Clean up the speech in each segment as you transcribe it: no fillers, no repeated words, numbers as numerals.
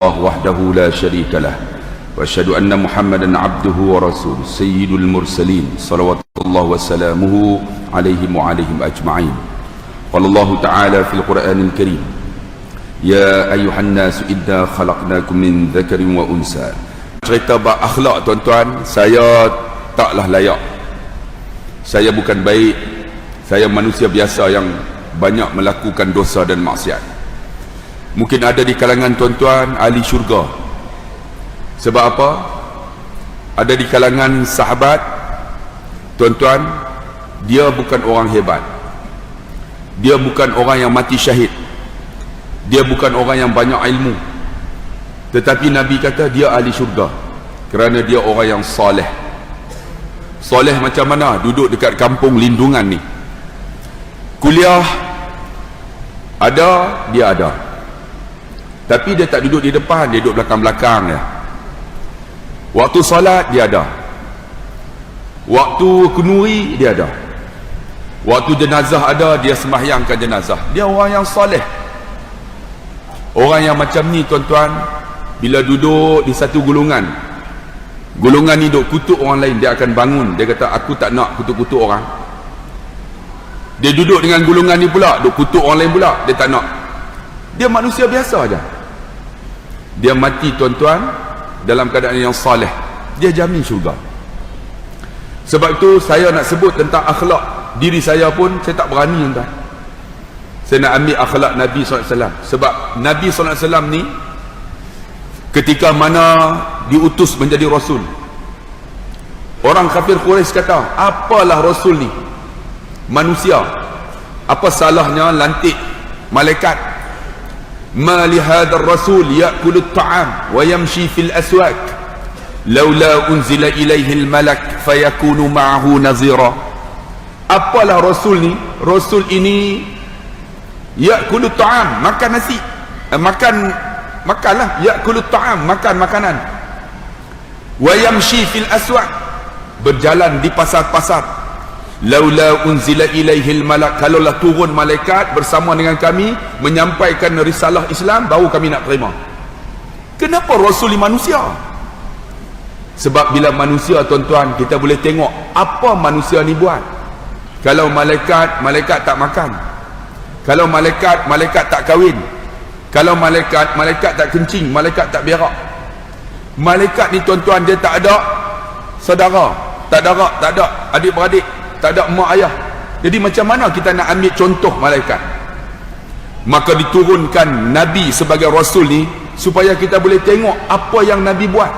وحده لا شريك له وأشهد أن محمدا عبده ورسوله سيد المرسلين صلوات الله وسلامه عليهم وعليهم أجمعين. قال الله تعالى في القرآن الكريم يا أيها الناس إنا خلقناكم من ذكر وأنثى. Cerita bab akhlak, tuan-tuan, saya taklah layak. Saya bukan baik. Saya manusia biasa yang banyak melakukan dosa dan maksiat. Mungkin ada di kalangan tuan-tuan ahli syurga. Sebab apa? Ada di kalangan sahabat, tuan-tuan, dia bukan orang hebat, dia bukan orang yang mati syahid, dia bukan orang yang banyak ilmu, tetapi Nabi kata dia ahli syurga kerana dia orang yang soleh. Soleh macam mana? Duduk dekat kampung lindungan ni, kuliah ada, dia ada, tapi dia tak duduk di depan, dia duduk belakang-belakang ya. Waktu salat dia ada, waktu kunuri dia ada, waktu jenazah ada, dia sembahyangkan jenazah. Dia orang yang soleh. Orang yang macam ni, tuan-tuan, bila duduk di satu golongan ni duk kutuk orang lain, dia akan bangun, dia kata aku tak nak kutuk-kutuk orang. Dia duduk dengan golongan ni pula, duk kutuk orang lain pula, dia tak nak. Dia manusia biasa aja. Dia mati, tuan-tuan, dalam keadaan yang saleh, dia jamin syurga. Sebab itu saya nak sebut tentang akhlak diri saya pun saya tak berani, tuan. Saya nak ambil akhlak Nabi SAW. Sebab Nabi SAW ni ketika mana diutus menjadi Rasul, orang kafir Quraisy kata, apalah Rasul ni manusia, apa salahnya lantik malaikat? ما لهذا الرسول يأكل الطعام ويمشي في الأسواق لولا أنزل إليه الملك فيكون معه نظيرا. Apalah Rasul ni? Rasul ini ya'kulu ta'am, makan nasi, makanlah, ya'kulu ta'am, makan makanan, wa yamshi fil aswaq, berjalan di pasar-pasar. Laula unzila ilaihil malak, kalaulah turun malaikat bersama dengan kami menyampaikan risalah Islam, baru kami nak terima. Kenapa Rasul ni manusia? Sebab bila manusia, tuan-tuan, kita boleh tengok apa manusia ni buat. Kalau malaikat tak makan, kalau malaikat tak kahwin, kalau malaikat tak kencing, malaikat tak berak. Malaikat ni, tuan-tuan, dia tak ada saudara, tak ada adik-beradik, tak ada mak ayah. Jadi macam mana kita nak ambil contoh malaikat? Maka diturunkan Nabi sebagai Rasul ni supaya kita boleh tengok apa yang Nabi buat.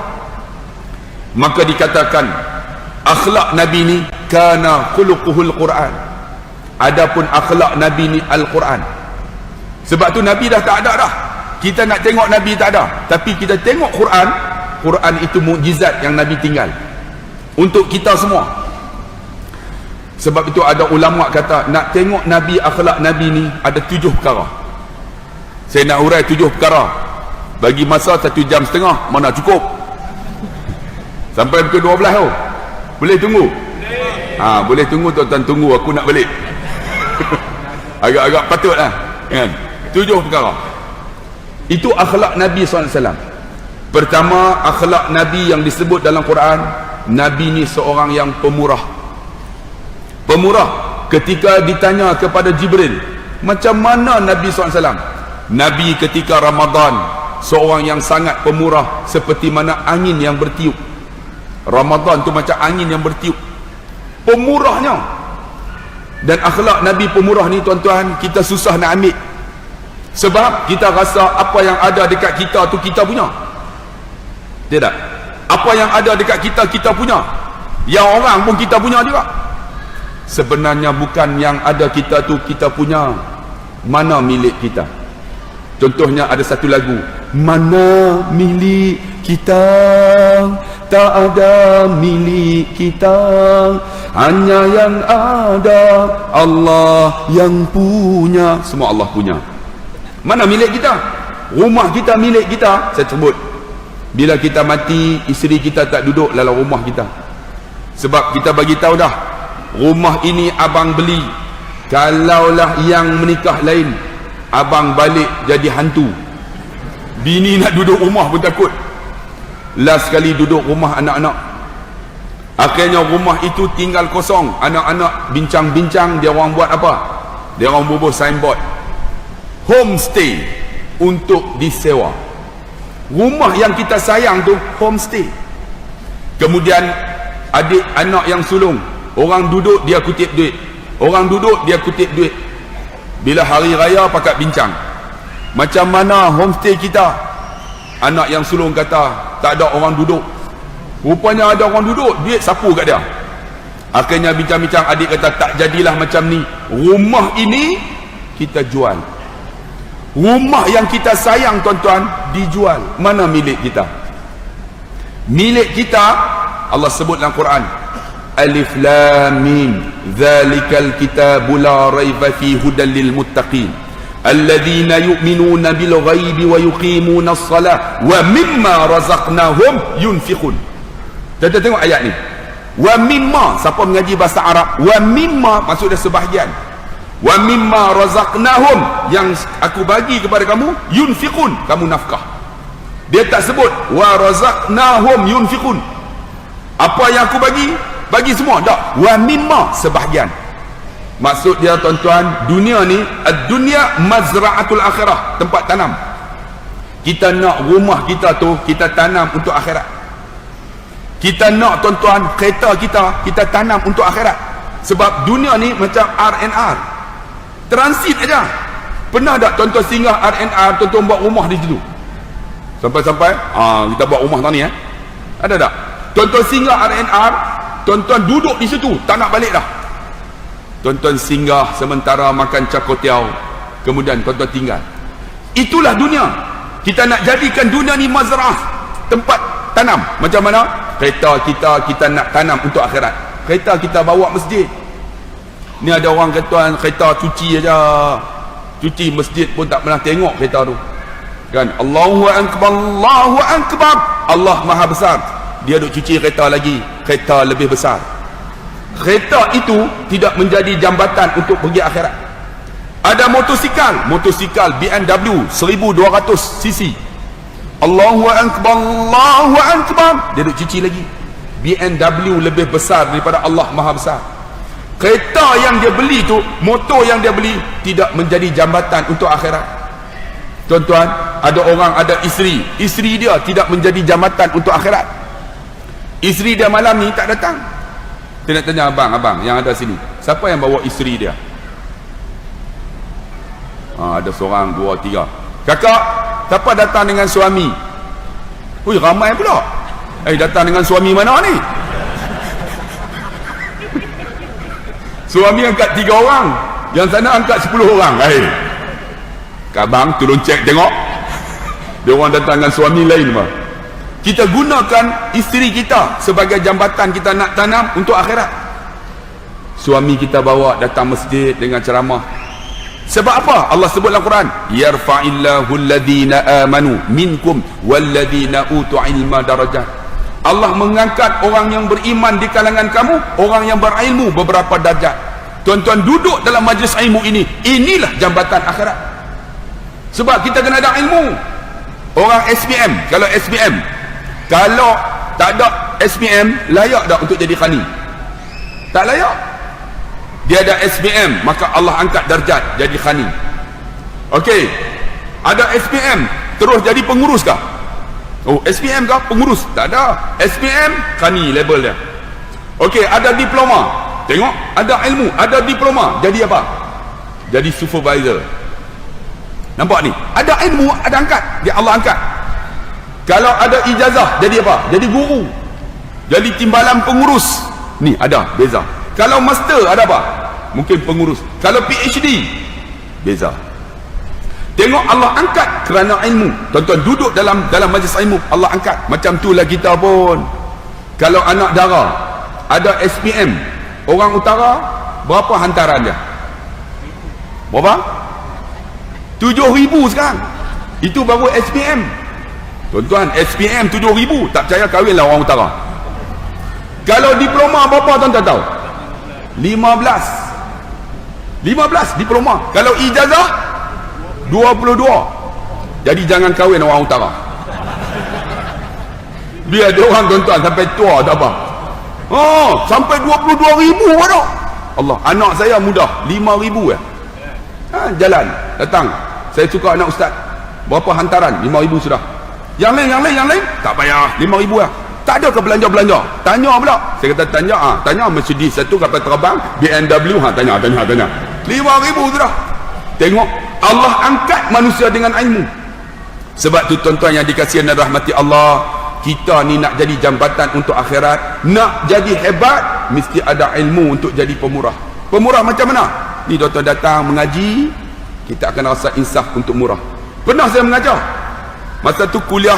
Maka dikatakan akhlak Nabi ni kana khuluquhul Quran. Adapun akhlak Nabi ni Al-Quran. Sebab tu Nabi dah tak ada dah. Kita nak tengok Nabi tak ada, tapi kita tengok Quran. Quran itu mukjizat yang Nabi tinggal untuk kita semua. Sebab itu ada ulama kata, nak tengok Nabi, akhlak Nabi ni ada 7 perkara. Saya nak urai 7 perkara. Bagi masa 1 jam setengah, mana cukup? Sampai pukul 12 tu. Boleh tunggu? Boleh tunggu, tuan-tuan, tunggu, aku nak balik. Agak-agak patut lah kan? 7 perkara. Itu akhlak Nabi SAW. Pertama, akhlak Nabi yang disebut dalam Quran, Nabi ni seorang yang pemurah. Ketika ditanya kepada Jibril, macam mana Nabi SAW? Nabi ketika Ramadan seorang yang sangat pemurah, seperti mana angin yang bertiup. Ramadan tu macam angin yang bertiup, pemurahnya. Dan akhlak Nabi pemurah ni, tuan-tuan, kita susah nak ambil. Sebab kita rasa apa yang ada dekat kita tu kita punya. Tidak. Apa yang ada dekat kita, kita punya. Yang orang pun kita punya juga. Sebenarnya bukan yang ada kita tu kita punya. Mana milik kita? Contohnya ada satu lagu, mana milik kita, tak ada milik kita, hanya yang ada Allah yang punya. Semua Allah punya. Mana milik kita? Rumah kita milik kita. Saya sebut, bila kita mati, isteri kita tak duduk dalam rumah kita. Sebab kita bagi tahu dah, rumah ini abang beli. Kalaulah yang menikah lain, abang balik jadi hantu. Bini nak duduk rumah pun takut. Last sekali duduk rumah anak-anak, akhirnya rumah itu tinggal kosong. Anak-anak bincang-bincang, dia orang buat apa? Dia orang bubuh signboard, homestay untuk disewa. Rumah yang kita sayang tu homestay. Kemudian adik anak yang sulung, orang duduk dia kutip duit, orang duduk dia kutip duit. Bila hari raya pakat bincang, macam mana homestay kita? Anak yang sulung kata, tak ada orang duduk. Rupanya ada orang duduk, duit sapu kat dia. Akhirnya bincang-bincang, adik kata, tak jadilah macam ni. Rumah ini kita jual. Rumah yang kita sayang tuan-tuan dijual. Mana milik kita? Milik kita, Allah sebut dalam Quran, Alif Lam Mim, Zalikal kitabu la raiba fi hudan lil muttaqin, alladzina yu'minuna bil ghaibi wa yuqimuna as-salah wa mimma razaqnahum yunfiqun. Kita tengok ayat ni. Wa mimma, siapa mengaji bahasa Arab, wa mimma maksudnya sebahagian. Wa mimma razaqnahum, yang aku bagi kepada kamu, yunfiqun, kamu nafkah. Dia tak sebut wa razaqnahum yunfiqun. Apa yang aku bagi semua, tak. Wa mimma, sebahagian. Maksud dia tuan-tuan, dunia ni, ad-dunya mazra'atul akhirah, tempat tanam. Kita nak rumah kita tu kita tanam untuk akhirat. Kita nak tuan-tuan kereta kita tanam untuk akhirat. Sebab dunia ni macam R&R, transit aja. Pernah tak tuan-tuan singgah R&R, tuan-tuan buat rumah di situ? Sampai-sampai kita buat rumah tadi ada tak? Tuan-tuan singgah R&R, tuan-tuan duduk di situ, tak nak balik dah. Tuan-tuan singgah sementara makan cakotiau, kemudian tuan-tuan tinggal. Itulah dunia. Kita nak jadikan dunia ni mazra'ah, tempat tanam. Macam mana? Kereta kita nak tanam untuk akhirat. Kereta kita bawa masjid. Ni ada orang kata kereta cuci aja, cuci masjid pun tak pernah tengok kereta tu kan. Allahu akbar, Allahu akbar, Allah maha besar. Dia duk cuci kereta lagi, kereta lebih besar. Kereta itu tidak menjadi jambatan untuk pergi akhirat. Ada motosikal BMW 1200 cc. Allahu akbar, Allahu akbar, dia duk cuci lagi. BMW lebih besar daripada Allah maha besar. Kereta yang dia beli tu, motor yang dia beli, tidak menjadi jambatan untuk akhirat. Tuan-tuan, ada orang ada isteri dia tidak menjadi jambatan untuk akhirat. Isteri dia malam ni tak datang. Dia nak tanya abang yang ada sini, siapa yang bawa isteri dia? Ada seorang, dua, tiga. Kakak, siapa datang dengan suami? Ui, ramai pula. Datang dengan suami mana ni? Suami angkat 3 orang, yang sana angkat 10 orang. Abang tolong cek tengok, dia orang datang dengan suami lain mah. Kita gunakan isteri kita sebagai jambatan kita nak tanam untuk akhirat. Suami kita bawa datang masjid dengan ceramah. Sebab apa? Allah sebut dalam Quran, yarfa'illahu alladhina amanu minkum walladhina utul ilma darajat. Allah mengangkat orang yang beriman di kalangan kamu, orang yang berilmu beberapa darjat. Tuan-tuan duduk dalam majlis ilmu ini, inilah jambatan akhirat. Sebab kita kena ada ilmu. Orang SPM, kalau tak ada SPM, layak tak untuk jadi khani? Tak layak. Dia ada SPM, maka Allah angkat darjat jadi khani. Okey, ada SPM terus jadi pengurus kah? SPM kah pengurus? Tak ada. SPM khani label dia. Okey, ada diploma, tengok, ada ilmu, ada diploma, jadi apa? Jadi supervisor. Nampak ni? Ada ilmu, ada angkat, dia Allah angkat. Kalau ada ijazah, jadi apa? Jadi guru, jadi timbalan pengurus. Ni ada beza. Kalau master ada apa? Mungkin pengurus. Kalau PhD, beza. Tengok Allah angkat kerana ilmu. Tuan-tuan duduk dalam majlis ilmu, Allah angkat. Macam itulah kita pun. Kalau anak dara ada SPM, orang utara berapa hantaran dia? Berapa? 7,000 sekarang. Itu baru SPM. Tuan-tuan, SPM 7,000, tak percaya kahwinlah orang utara. Kalau diploma berapa tuan-tuan tahu? 15 diploma. Kalau ijazah 22. Jadi jangan kahwin orang utara. Biar dia orang tuan-tuan sampai tua tak apa. Sampai 22,000 ada. Allah, anak saya mudah 5,000 ya. Jalan datang, saya suka anak ustaz, berapa hantaran? 5,000 sudah. Yang lain tak payah, 5,000 lah. Tak ada ke belanja tanya pula. Saya kata tanya Mercedes satu kapal terbang, BMW, tanya 5,000 sudah. Tengok, Allah angkat manusia dengan ilmu. Sebab tu tuan-tuan yang dikasihi dan rahmati Allah, kita ni nak jadi jambatan untuk akhirat, nak jadi hebat, mesti ada ilmu untuk jadi pemurah. Pemurah macam mana? Ni tuan-tuan datang mengaji, kita akan rasa insaf untuk murah. Pernah saya mengajar, masa tu kuliah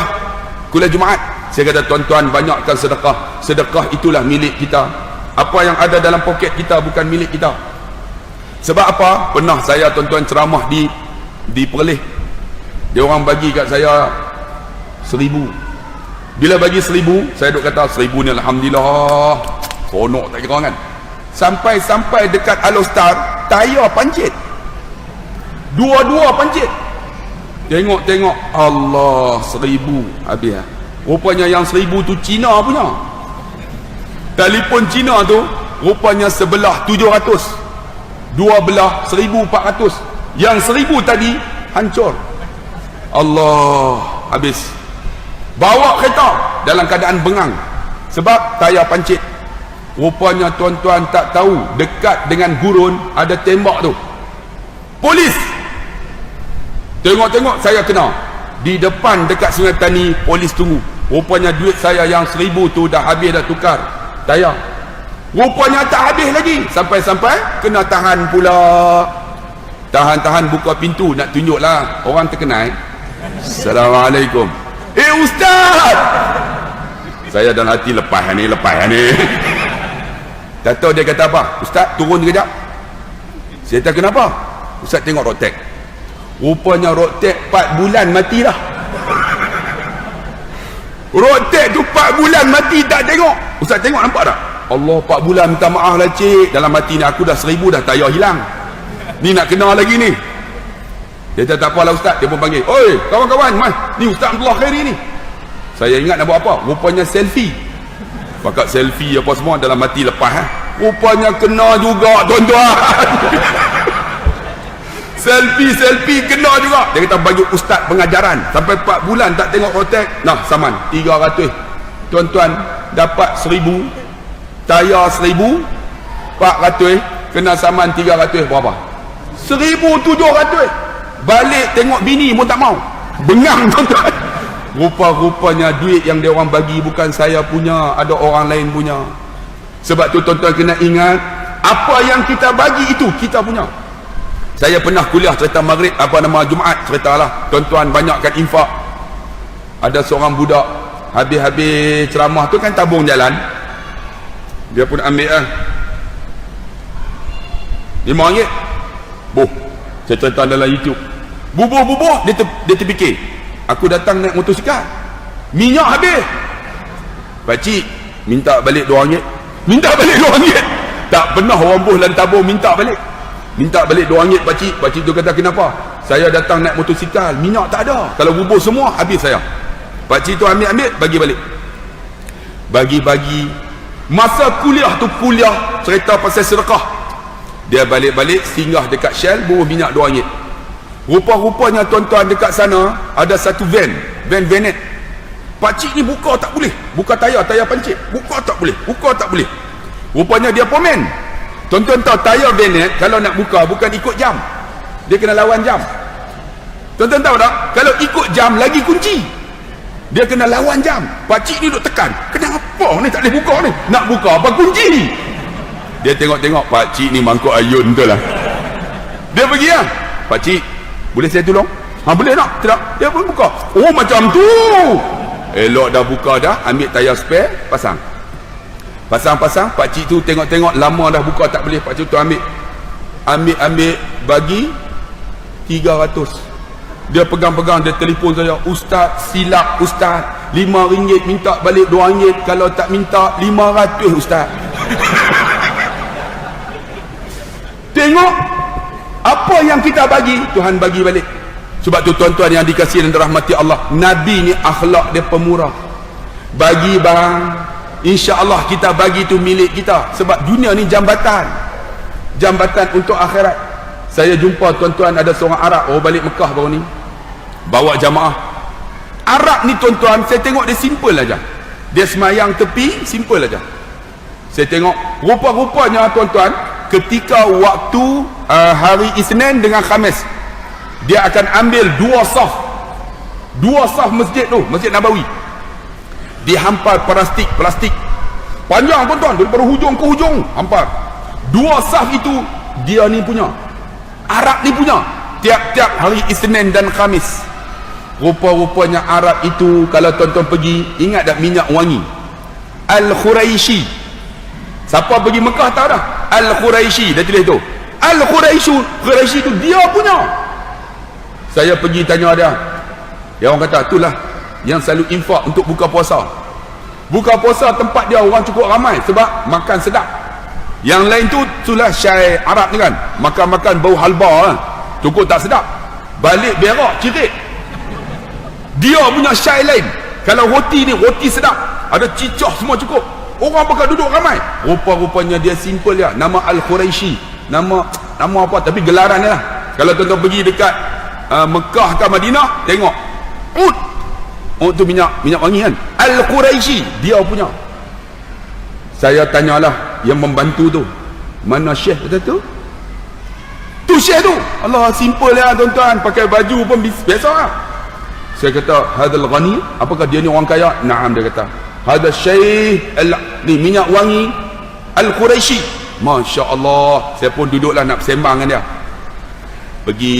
Jumaat, saya kata tuan-tuan banyakkan sedekah. Sedekah itulah milik kita. Apa yang ada dalam poket kita bukan milik kita. Sebab apa? Pernah saya tuan-tuan ceramah di Perlis. Dia orang bagi kat saya 1,000. Bila bagi 1,000, saya duk kata 1,000 ni alhamdulillah, seronok tak kira kan. Sampai dekat Al-Ustaz, tayar pancit. Dua-dua pancit. Tengok Allah, 1,000 habis lah. Rupanya yang 1,000 tu Cina punya. Telefon Cina tu rupanya sebelah 700, dua belah 1,400. Yang 1,000 tadi hancur. Allah, habis. Bawa kereta dalam keadaan bengang sebab tayar pancit. Rupanya tuan-tuan tak tahu, dekat dengan gurun ada tembak tu. Polis. Tengok saya kena di depan dekat Sungai Tani. Polis tunggu. Rupanya duit saya yang 1,000 tu dah habis, dah tukar tayar. Rupanya tak habis lagi, sampai kena tahan pula. Tahan buka pintu nak tunjuklah orang terkenal. Assalamualaikum. Ustaz, saya dalam hati lepas ni. Tak tahu dia kata apa. Ustaz turun sekejap. Saya kata kenapa? Ustaz tengok rotek. Rupanya rotek 4 bulan mati dah. Rotek tu 4 bulan mati tak tengok. Ustaz tengok nampak tak? Allah, 4 bulan minta maaf lah cik. Dalam hati ni aku dah 1,000 dah, tayar hilang. Ni nak kena lagi ni. Dia kata tak apalah Ustaz. Dia pun panggil, oi kawan-kawan, mas, ni Ustaz Abdullah Khairi ni. Saya ingat nak buat apa? Rupanya selfie. Pakat selfie apa semua, dalam hati lepas. Rupanya kena juga tuan-tuan. Selfie kena juga. Dia kata bagi Ustaz pengajaran. Sampai 4 bulan tak tengok rotek. Nah, saman 300. Tuan-tuan dapat 1,000, tayar 1,000, 400, kena saman 300 berapa? 1,700. Balik tengok bini pun tak mau. Bengang tuan-tuan. Rupa-rupanya duit yang dia orang bagi bukan saya punya, ada orang lain punya. Sebab tu tuan-tuan kena ingat, apa yang kita bagi itu kita punya. Saya pernah kuliah cerita Maghrib, Jumaat, ceritalah tuan-tuan banyakkan infak. Ada seorang budak habis ceramah tu kan tabung jalan, dia pun ambil RM5. Saya cerita dalam YouTube. Bubuh dia terfikir, aku datang naik motosikal, minyak habis, pakcik minta balik RM2. Tak pernah orang buh dan tabung minta balik RM2. Pakcik tu kata kenapa? Saya datang naik motosikal, minyak tak ada, kalau bubuh semua habis saya. Pakcik tu ambil bagi balik. Bagi masa kuliah cerita pasal sedekah. Dia balik singgah dekat Shell, bubuh minyak RM2. Rupa-rupanya tuan-tuan dekat sana ada satu vanet. Pakcik ni buka tak boleh, buka tayar pancit, buka tak boleh. Rupanya dia pomen. Tuan-tuan tahu tayar vanet kalau nak buka bukan ikut jam, dia kena lawan jam. Tuan-tuan tahu tak, kalau ikut jam lagi kunci, dia kena lawan jam. Pakcik ni duk tekan, kenapa ni tak boleh buka ni, nak buka apa kunci. Dia tengok pakcik ni mangkuk ayun betul lah. Dia pergi pakcik boleh saya tolong? Boleh tak? Tidak. Dia pun buka. Oh macam tu. Elok dah buka dah, ambil tayar spare, pasang. Pakcik tu tengok lama dah buka tak boleh. Pakcik tu ambil bagi 300. Dia pegang, dia telefon saya, Ustaz silap Ustaz, RM5 minta balik RM2, kalau tak minta 500 Ustaz. Tengok apa yang kita bagi, Tuhan bagi balik. Sebab tu tuan-tuan yang dikasihi dan dirahmati Allah, Nabi ni akhlak dia pemurah. Bagi barang, insya-Allah kita bagi tu milik kita. Sebab dunia ni jambatan untuk akhirat. Saya jumpa tuan-tuan ada seorang Arab, balik Mekah baru ni, bawa jamaah. Arab ni tuan-tuan, saya tengok dia simple aja. Dia semayang tepi, simple aja. Saya tengok rupa-rupanya tuan-tuan, ketika waktu hari Isnin dengan Khamis, dia akan ambil dua saf masjid tu, Masjid Nabawi, dihampar plastik panjang tuan-tuan, daripada hujung ke hujung hampar. Dua saf itu dia ni punya, Arab ni punya, tiap-tiap hari Isnin dan Khamis. Rupa-rupanya Arab itu, kalau tuan-tuan pergi, ingat tak minyak wangi Al-Khuraishi? Siapa pergi Mekah tahu dah Al-Khuraishi, dah tulis tu Al-Khuraishi tu dia punya. Saya pergi tanya dia, orang kata itulah yang selalu infak untuk buka puasa. Buka puasa tempat dia orang cukup ramai sebab makan sedap. Yang lain tu itulah syai Arab ni kan, makan-makan bau halba kan, cukup tak sedap, balik berak cirit. Dia punya syai lain, kalau roti ni roti sedap, ada cicah semua cukup, orang bakal duduk ramai. Rupa-rupanya dia simple dia, nama Al-Khuraishi, nama apa, tapi gelaran dia lah. Kalau tuan-tuan pergi dekat Mekah ke Madinah, tengok Ud tu minyak wangi kan, Al-Quraishi dia punya. Saya tanyalah yang membantu tu, mana syekh kata tu syekh tu. Allah, simple lah tuan-tuan, pakai baju pun biasa lah. Saya kata, hadal ghani, apakah dia ni orang kaya? Naam, dia kata hadal syekh ni minyak wangi Al-Quraishi. Masya Allah. Saya pun duduklah nak bersembang dengan dia. Pergi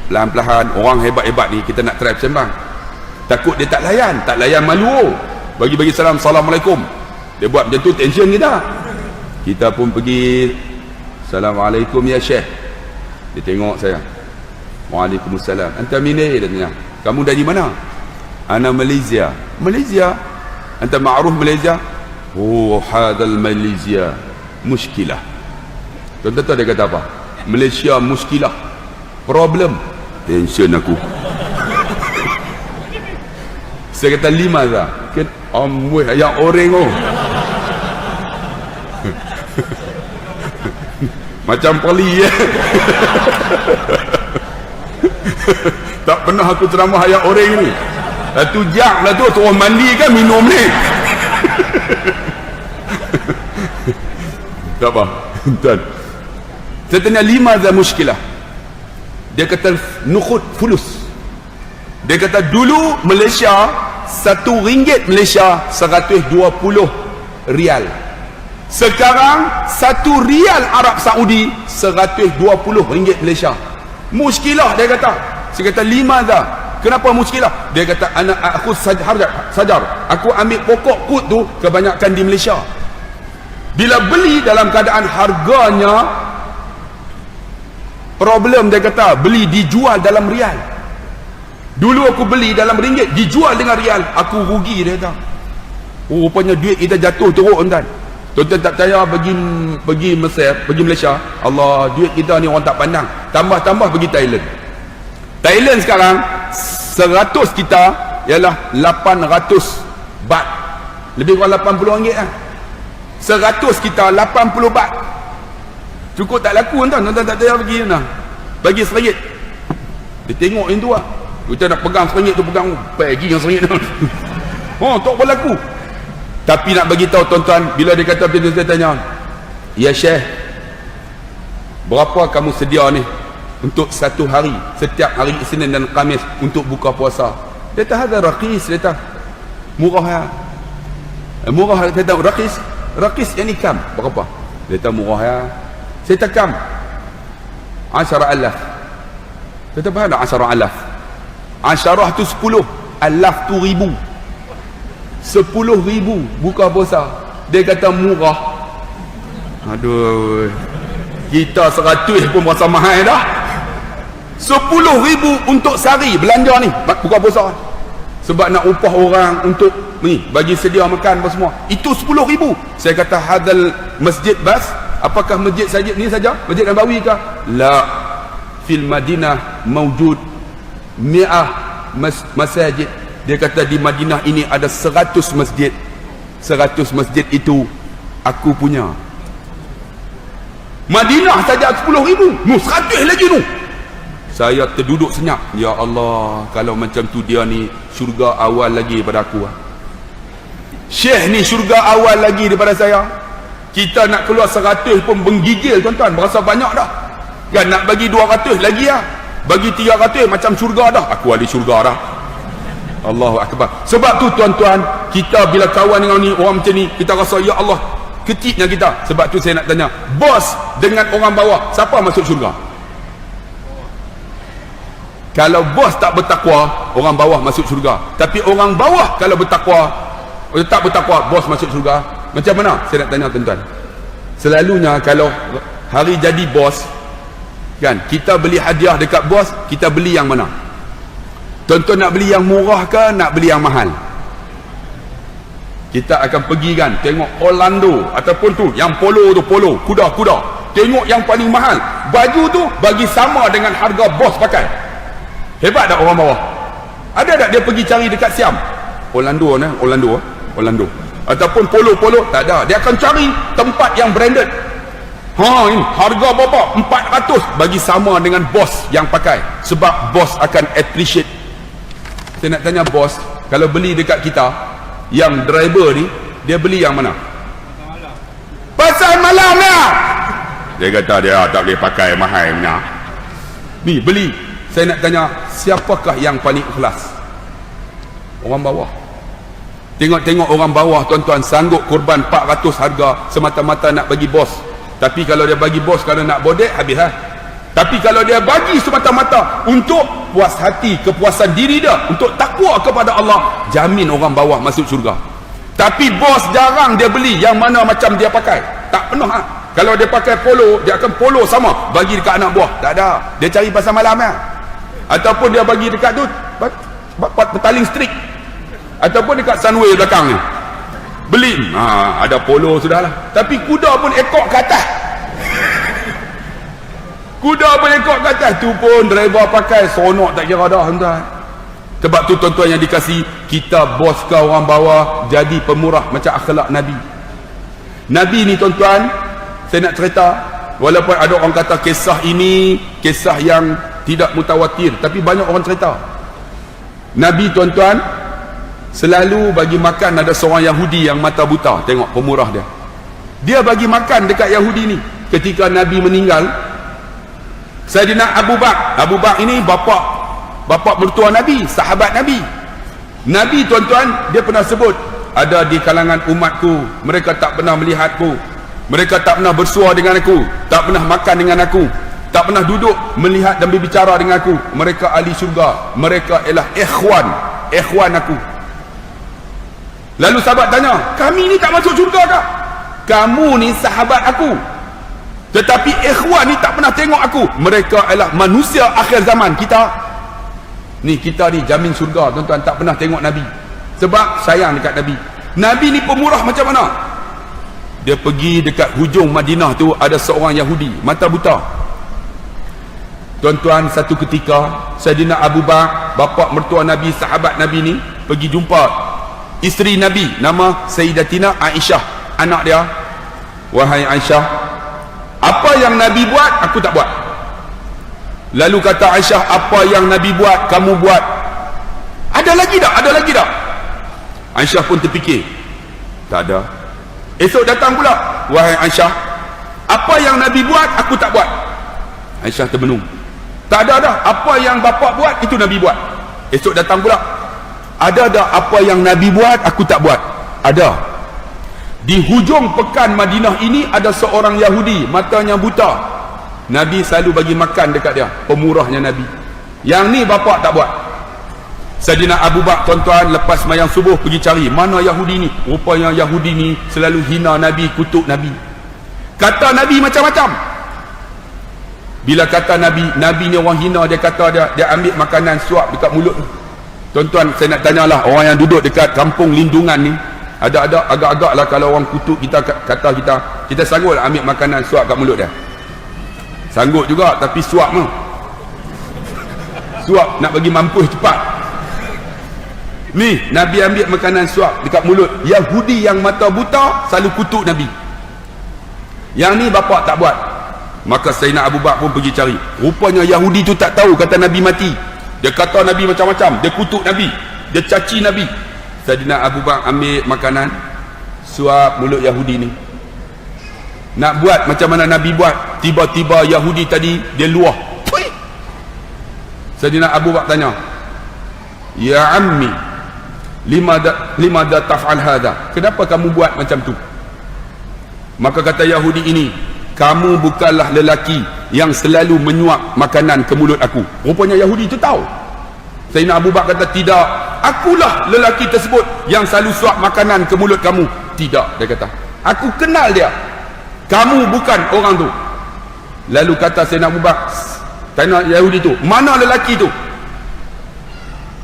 pelan-pelan, orang hebat-hebat ni kita nak try bersembang, takut dia tak layan malu. Bagi salam, Assalamualaikum, dia buat macam tu, tension kita pun pergi, Assalamualaikum ya Syekh. Dia tengok saya, Waalaikumsalam, anta mini, dia tanya, kamu dari mana? Ana Malaysia. Anta ma'ruf Malaysia? Oh, hadal Malaysia muskilah. Tuan-tuan dia kata apa? Malaysia muskilah, problem. Tension aku. Saya kata lima dah kan, amboi yang orang macam poli ya. Tak pernah aku ceramah ayat orang ni. Tu jak lah tu orang mandi kan minum ni. Tak apa tuan. Saya tanya lima dah muskilah. Dia kata nukhud fulus. Dia kata dulu Malaysia, RM1 Malaysia 120 rial. Sekarang RM1 Arab Saudi 120 ringgit Malaysia. Muskilah dia kata. Saya kata lima dah. Kenapa muskilah? Dia kata aku sajar. Aku ambil pokok kut tu kebanyakan di Malaysia. Bila beli dalam keadaan harganya problem, dia kata beli dijual dalam rial. Dulu aku beli dalam ringgit, dijual dengan rial, aku rugi, dia kata. Rupanya duit kita jatuh teruk tuan. Tuan-tuan tak percaya, pergi Mesir, pergi Malaysia, Allah, duit kita ni orang tak pandang. Tambah pergi Thailand sekarang 100 kita ialah 800 baht, lebih kurang 80 ringgit lah. 100 kita 80 baht. Cukup tak laku tuan-tuan tak percaya, pergi mana? Bagi RM1. Dia tengok yang tu lah. Kita nak pegang RM1 tu, pegang pergi yang RM1 tu. Tak berlaku. Tapi nak bagi tahu tuan-tuan, bila dia kata macam tu, saya tanya, ya Syekh, berapa kamu sedia ni untuk satu hari, setiap hari Isnin dan Khamis untuk buka puasa? Dia kata ada rakis, dia kata murah ya. Murah, dia kata rakis yang ni kam berapa? Dia kata murah ya. Saya takam 10,000. Kata apa ada 10,000? 10 tu 10, alaf tu 1,000. 10,000 buka puasa. Dia kata murah. Aduh, kita 100 pun rasa mahal dah. 10,000 untuk sehari belanja ni buka puasa. Sebab nak upah orang untuk ni bagi sedia makan apa semua. Itu 10,000. Saya kata hadal masjid bas. Apakah masjid saja ni saja? Masjid Nabawi kah? La, fil Madinah mawjud mi'ah masjid. Dia kata di Madinah ini ada 100 masjid. 100 masjid itu aku punya. Madinah saja 10,000. 100 lagi tu. Saya terduduk senyap. Ya Allah, kalau macam tu dia ni syurga awal lagi daripada aku. Syekh ni syurga awal lagi daripada saya. Kita nak keluar 100 pun menggigil tuan-tuan, berasa banyak dah. Kan nak bagi 200 lagi lah. Bagi 300 macam syurga dah. Aku ahli syurga dah. Allahu Akbar. Sebab tu tuan-tuan, kita bila kawan dengan ni orang macam ni, kita rasa ya Allah, kecilnya kita. Sebab tu saya nak tanya, bos dengan orang bawah, siapa masuk syurga? Kalau bos tak bertakwa, orang bawah masuk syurga. Tapi orang bawah kalau bertakwa, tak bertakwa, bos masuk syurga. Macam mana? Saya nak tanya tuan-tuan. Selalunya kalau hari jadi bos, kan, kita beli hadiah dekat bos, kita beli yang mana? Tuan-tuan nak beli yang murah ke nak beli yang mahal? Kita akan pergi kan, tengok Orlando ataupun tu yang polo tu, polo kuda-kuda, tengok yang paling mahal. Baju tu bagi sama dengan harga bos pakai. Hebat tak orang bawah? Ada tak dia pergi cari dekat Siam? Orlando ni, Orlando. Ataupun polo, tak ada. Dia akan cari tempat yang branded. Ini harga berapa? 400 bagi sama dengan bos yang pakai. Sebab bos akan appreciate. Saya nak tanya bos, kalau beli dekat kita, yang driver ni, dia beli yang mana? Pasal malam ni. Dia kata dia tak boleh pakai mahal punya. Ni beli. Saya nak tanya, siapakah yang paling ikhlas? Orang bawah. Tengok-tengok orang bawah tuan-tuan sanggup korban 400 harga semata-mata nak bagi bos. Tapi kalau dia bagi bos kalau nak bodek, habis lah. Tapi kalau dia bagi semata-mata untuk puas hati, kepuasan diri dia, untuk takwa kepada Allah, jamin orang bawah masuk syurga. Tapi bos jarang dia beli yang mana macam dia pakai. Tak pernah. Kalau dia pakai polo, dia akan polo sama bagi dekat anak buah. Tak ada. Dia cari pasal malam lah. Ataupun dia bagi dekat tu petaling strik, ataupun dekat Sunway belakang ni beli, ada polo sudahlah. Tapi kuda pun ekor ke atas. Kuda pun ekor ke atas tu pun driver pakai, sonok tak kira dah tuan-tuan. Sebab tu tuan-tuan yang dikasih, kita bos ke orang bawah, jadi pemurah macam akhlak Nabi. Nabi ni tuan-tuan, saya nak cerita, walaupun ada orang kata kisah ini kisah yang tidak mutawatir, tapi banyak orang cerita. Nabi tuan-tuan selalu bagi makan. Ada seorang Yahudi yang mata buta, tengok pemurah dia. Dia bagi makan dekat Yahudi ni. Ketika Nabi meninggal, Saidina Abu Bakar ini bapa mertua Nabi, sahabat Nabi. Nabi tuan-tuan, dia pernah sebut, ada di kalangan umatku, mereka tak pernah melihatku, mereka tak pernah bersua dengan aku, tak pernah makan dengan aku, tak pernah duduk melihat dan berbicara dengan aku. Mereka ahli syurga, mereka ialah ikhwan aku. Lalu sahabat tanya, kami ni tak masuk syurga kah? Kamu ni sahabat aku, tetapi ikhwan ni tak pernah tengok aku. Mereka ialah manusia akhir zaman. Kita ni jamin syurga tuan-tuan, tak pernah tengok Nabi. Sebab sayang dekat Nabi. Nabi ni pemurah macam mana? Dia pergi dekat hujung Madinah tu, ada seorang Yahudi mata buta. Tuan-tuan, satu ketika Saidina Abu Bakar, bapa mertua Nabi, sahabat Nabi ni pergi jumpa isteri Nabi, nama Sayyidatina Aisyah, anak dia. Wahai Aisyah, apa yang Nabi buat aku tak buat. Lalu kata Aisyah, apa yang Nabi buat kamu buat. Ada lagi tak? Aisyah pun terfikir, tak ada. Esok datang pula, wahai Aisyah, apa yang Nabi buat aku tak buat. Aisyah termenung. Tak ada dah. Apa yang bapa buat itu Nabi buat. Esok datang pula, ada dah apa yang Nabi buat aku tak buat. Ada. Di hujung pekan Madinah ini ada seorang Yahudi matanya buta. Nabi selalu bagi makan dekat dia, pemurahnya Nabi. Yang ni bapa tak buat. Saidina Abu Bakar tuan-tuan lepas mayang subuh pergi cari mana Yahudi ni. Rupanya Yahudi ni selalu hina Nabi, kutuk Nabi, kata Nabi macam-macam. Bila kata Nabi ni orang hina, dia kata dia ambil makanan suap dekat mulut. Tuan-tuan, saya nak tanyalah orang yang duduk dekat kampung lindungan ni, ada agak-agak lah kalau orang kutuk kita, kata kita sanggup ambil makanan suap kat mulut dia? Sanggup juga, tapi suap mah suap nak bagi mampus cepat. Ni Nabi ambil makanan suap dekat mulut. Yahudi yang mata buta selalu kutuk Nabi. Yang ni bapak tak buat. Maka Sayyidina Abu Bakar pun pergi cari. Rupanya Yahudi tu tak tahu kata Nabi mati. Dia kata Nabi macam-macam, dia kutuk Nabi, dia caci Nabi. Sayyidina Abu Bakar ambil makanan suap mulut Yahudi ni. Nak buat macam mana Nabi buat. Tiba-tiba Yahudi tadi dia luah. Sayyidina Abu Bakar tanya, "Ya ammi, limada taf'al hadha?" Kenapa kamu buat macam tu? Maka kata Yahudi ini, "Kamu bukanlah lelaki yang selalu menyuap makanan ke mulut aku." Rupanya Yahudi itu tahu. Sayyidina Abu Bakar kata, "Tidak, akulah lelaki tersebut yang selalu suap makanan ke mulut kamu." "Tidak," dia kata, "aku kenal dia. Kamu bukan orang tu." Lalu kata Sayyidina Abu Bakar, tanya Yahudi tu, "Mana lelaki tu?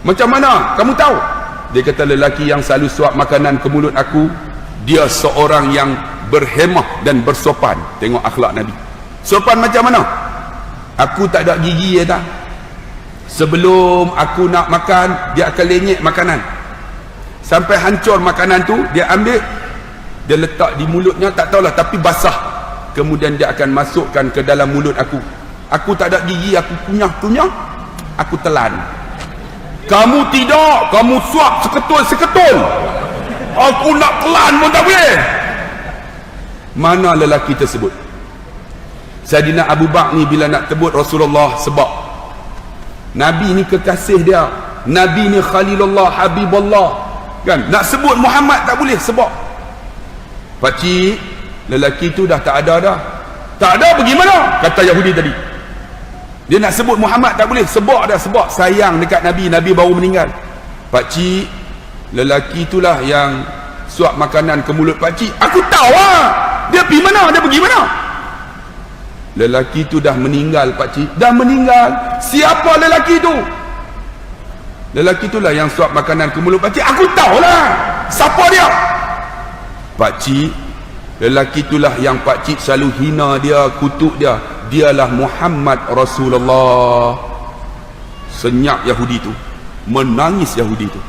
Macam mana kamu tahu?" Dia kata, "Lelaki yang selalu suap makanan ke mulut aku, dia seorang yang berhemah dan bersopan." Tengok akhlak Nabi. Sopan macam mana? Aku tak ada gigi ya tak? Sebelum aku nak makan, dia akan lenyek makanan. Sampai hancur makanan tu, dia ambil, dia letak di mulutnya, tak tahulah, tapi basah. Kemudian dia akan masukkan ke dalam mulut aku. Aku tak ada gigi, aku kunyah-kunyah, aku telan. Kamu tidak, kamu suap seketul-seketul. Aku nak telan pun tak boleh. Mana lelaki tersebut? Sayyidina Abu Bakar ni bila nak tebut Rasulullah sebab Nabi ni kekasih dia, Nabi ni Khalilullah, Habibullah, kan? Nak sebut Muhammad tak boleh sebab pakcik, lelaki tu dah tak ada dah. Tak ada bagaimana? Kata Yahudi tadi. Dia nak sebut Muhammad tak boleh sebab dah, sebab sayang dekat Nabi, Nabi baru meninggal. Pakcik, lelaki itulah yang suap makanan ke mulut pakcik. Aku tahu lah. Dia pergi mana? Dia pergi mana? Lelaki tu dah meninggal pakcik. Dah meninggal. Siapa lelaki tu? Lelaki itulah yang suap makanan ke mulut pakcik. Aku tahulah. Siapa dia? Pakcik, lelaki itulah yang pakcik selalu hina dia, kutuk dia. Dialah Muhammad Rasulullah. Senyap Yahudi tu. Menangis Yahudi tu.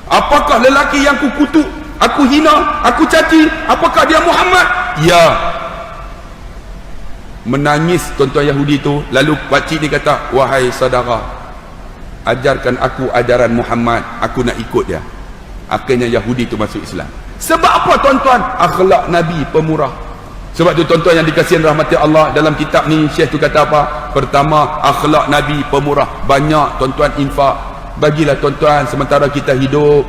Apakah lelaki yang ku kutuk, aku hina, aku caci, apakah dia Muhammad? Ya. Menangis tuan-tuan Yahudi tu. Lalu pakcik dia kata, "Wahai saudara, ajarkan aku ajaran Muhammad, aku nak ikut dia." Akhirnya Yahudi tu masuk Islam. Sebab apa tuan-tuan? Akhlak Nabi pemurah. Sebab tu tuan-tuan yang dikasihi rahmati Allah, dalam kitab ni Syekh tu kata apa? Pertama, akhlak Nabi pemurah. Banyak tuan-tuan infak. Bagilah tuan-tuan sementara kita hidup.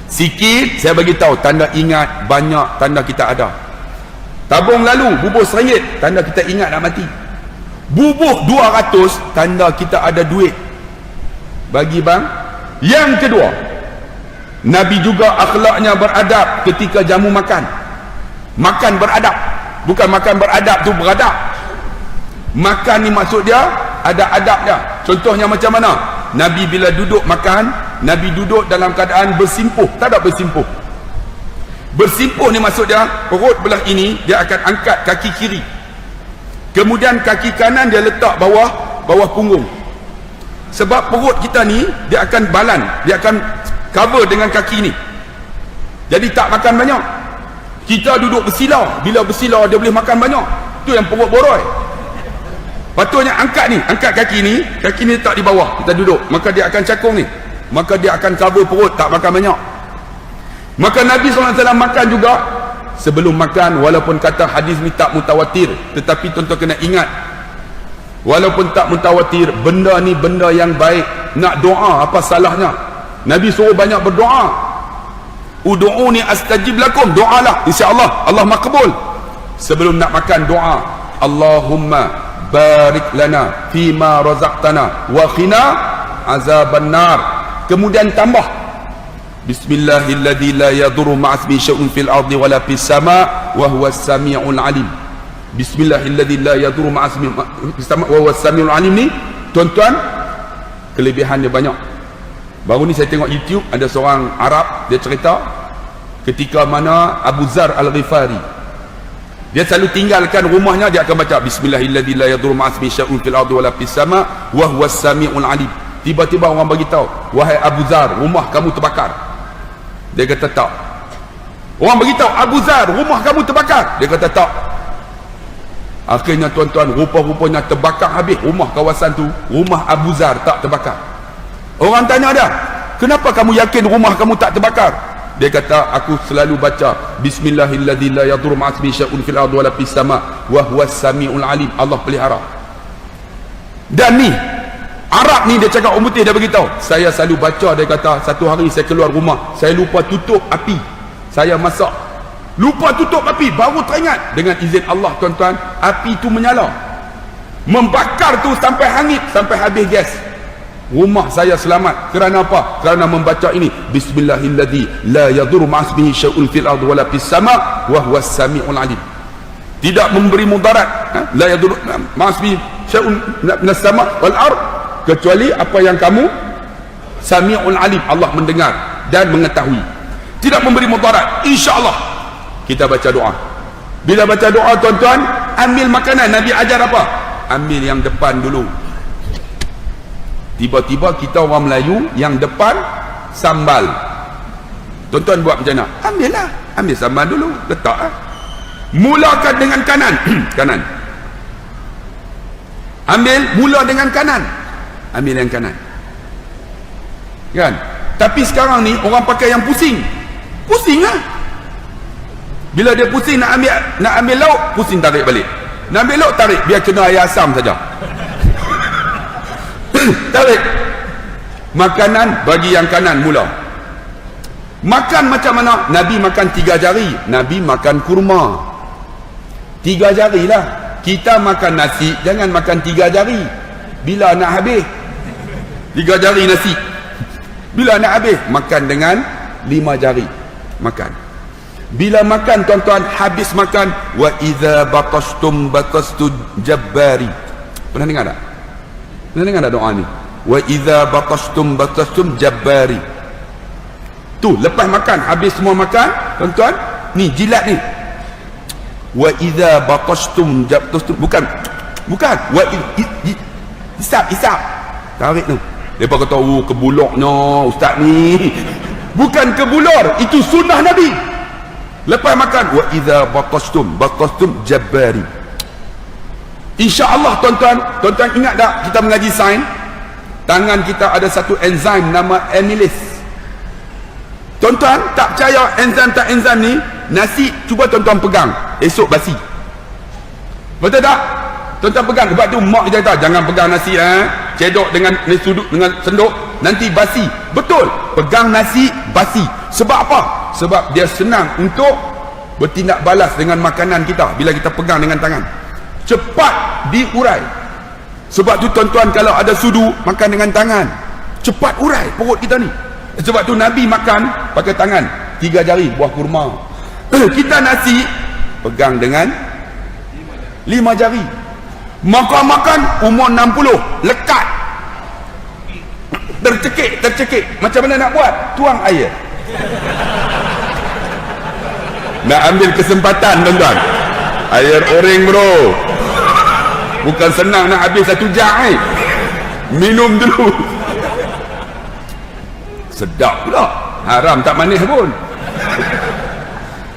Sikit saya bagi tahu, tanda ingat. Banyak tanda kita ada. Tabung lalu bubuh RM1, tanda kita ingat nak mati. Bubuh 200, tanda kita ada duit. Bagi bang. Yang kedua, Nabi juga akhlaknya beradab ketika jamu makan. Makan beradab. Bukan makan beradab tu beradab. Makan ni maksud dia ada adab dia. Contohnya macam mana? Nabi bila duduk makan, Nabi duduk dalam keadaan bersimpuh. Tak ada bersimpuh. Bersimpuh ni maksud dia, perut belah ini dia akan angkat kaki kiri, kemudian kaki kanan dia letak bawah punggung. Sebab perut kita ni dia akan balan, dia akan cover dengan kaki ni, jadi tak makan banyak. Kita duduk bersila, bila bersila dia boleh makan banyak. Tu yang perut boroi. Patutnya angkat ni, angkat kaki ni letak di bawah, kita duduk, maka dia akan cakung ni, maka dia akan cover perut, tak makan banyak. Maka Nabi SAW makan juga. Sebelum makan, walaupun kata hadis ni tak mutawatir, tetapi tuan-tuan kena ingat, walaupun tak mutawatir, benda ni benda yang baik. Nak doa, apa salahnya? Nabi suruh banyak berdoa. Udu'uni astajib lakum, doalah, insyaAllah Allah makbul. Sebelum nak makan, doa, Allahumma barik lana fima razaqtana wa khina azaban nar. Kemudian tambah, Bismillahilladzi la yadurru ma'asmi syai'un fil ardi wala fis sama' wa huwas samiul alim. Bismillahilladzi la yadurru ma'asmi fis sama' wa huwas samiul alim ni, tuan-tuan, kelebihan dia banyak. Baru ni saya tengok YouTube, ada seorang Arab, dia cerita ketika mana Abu Zar Al-Ghifari, dia selalu tinggalkan rumahnya, dia akan baca Bismillahilladzi la yadurru ma'asmi syai'un fil ardi wala fis sama' wa huwas samiul alim. Tiba-tiba orang bagi tahu, wahai Abu Zar, rumah kamu terbakar. Dia kata tak. Orang bagi tahu, Abu Zar, rumah kamu terbakar. Dia kata tak. Akhirnya tuan-tuan, rupa-rupanya terbakar habis rumah kawasan tu. Rumah Abu Zar tak terbakar. Orang tanya dia, kenapa kamu yakin rumah kamu tak terbakar? Dia kata, aku selalu baca Bismillahilladzi la yadurru ma'asmi syai'un fil ardi wala fis sama' wa huwas samiul alim. Allah pelihara. Dan ni Arab ni, dia cakap orang putih, dia beritahu, saya selalu baca, dia kata, satu hari saya keluar rumah, saya lupa tutup api, saya masak, lupa tutup api, baru teringat, dengan izin Allah tuan-tuan, api tu menyala, membakar tu sampai hangit, sampai habis gas. Rumah saya selamat. Kerana apa? Kerana membaca ini, Bismillahilladzi la yadurru ma'asmihi syai'un fil ardi wala fis sama' wa huwas samiul alim. Tidak memberi mudarat, la yadurru ma'asmihi syai'un minas sama' wal ard, kecuali apa yang kamu samiul alim, Allah mendengar dan mengetahui. Tidak memberi mudarat, insya-Allah. Kita baca doa. Bila baca doa tuan-tuan, ambil makanan. Nabi ajar apa? Ambil yang depan dulu. Tiba-tiba kita orang Melayu, yang depan sambal. Tuan-tuan buat macam mana? Ambillah, ambil sambal dulu, letak lah. Mulakan dengan kanan. Kanan. Mula dengan kanan. Ambil yang kanan. Kan? Tapi sekarang ni orang pakai yang pusing. Pusing lah. Bila dia pusing nak ambil lauk, pusing tarik balik. Nak ambil lauk, tarik, biar kena air asam saja. Tarik. Makanan bagi yang kanan mula. Makan macam mana? Nabi makan 3 jari. Nabi makan kurma 3 jari lah. Kita makan nasi, jangan makan 3 jari. Bila nak habis 3 jari nasi, bila nak habis makan dengan 5 jari. Makan. Bila makan tuan-tuan, habis makan, wa idza batastum batastu jabbari. Pernah dengar tak? Pernah dengar tak doa ni? Wa idza batastum jabbari. Tu lepas makan, habis semua makan tuan-tuan, ni jilat ni, wa idza batastum bukan wa isap tarik tu. Depa kata, oh kebuloknya ustaz ni. Bukan kebulor, itu sunnah Nabi. Lepas makan, wa idza batastum jabbari. InsyaAllah tuan-tuan ingat tak kita mengaji sains, tangan kita ada satu enzim nama amylase. Tuan-tuan tak percaya enzim ni, nasi cuba tuan-tuan pegang, esok basi. Betul tak? Tuan-tuan pegang, sebab tu mak kita kata jangan pegang nasi cedok dengan sudut dengan senduk, nanti basi. Betul, pegang nasi basi. Sebab apa? Sebab dia senang untuk bertindak balas dengan makanan kita bila kita pegang dengan tangan, cepat diurai. Sebab tu tuan-tuan kalau ada sudu, makan dengan tangan, cepat urai perut kita ni. Sebab tu Nabi makan pakai tangan 3 jari buah kurma. Kita nasi pegang dengan 5 jari. Makan umur 60, lekat, tercekik. Macam mana nak buat? Tuang air. Nak ambil kesempatan tuan-tuan, air oring bro, bukan senang nak habis 1 jam. Minum dulu. Sedap pula, haram tak manis pun.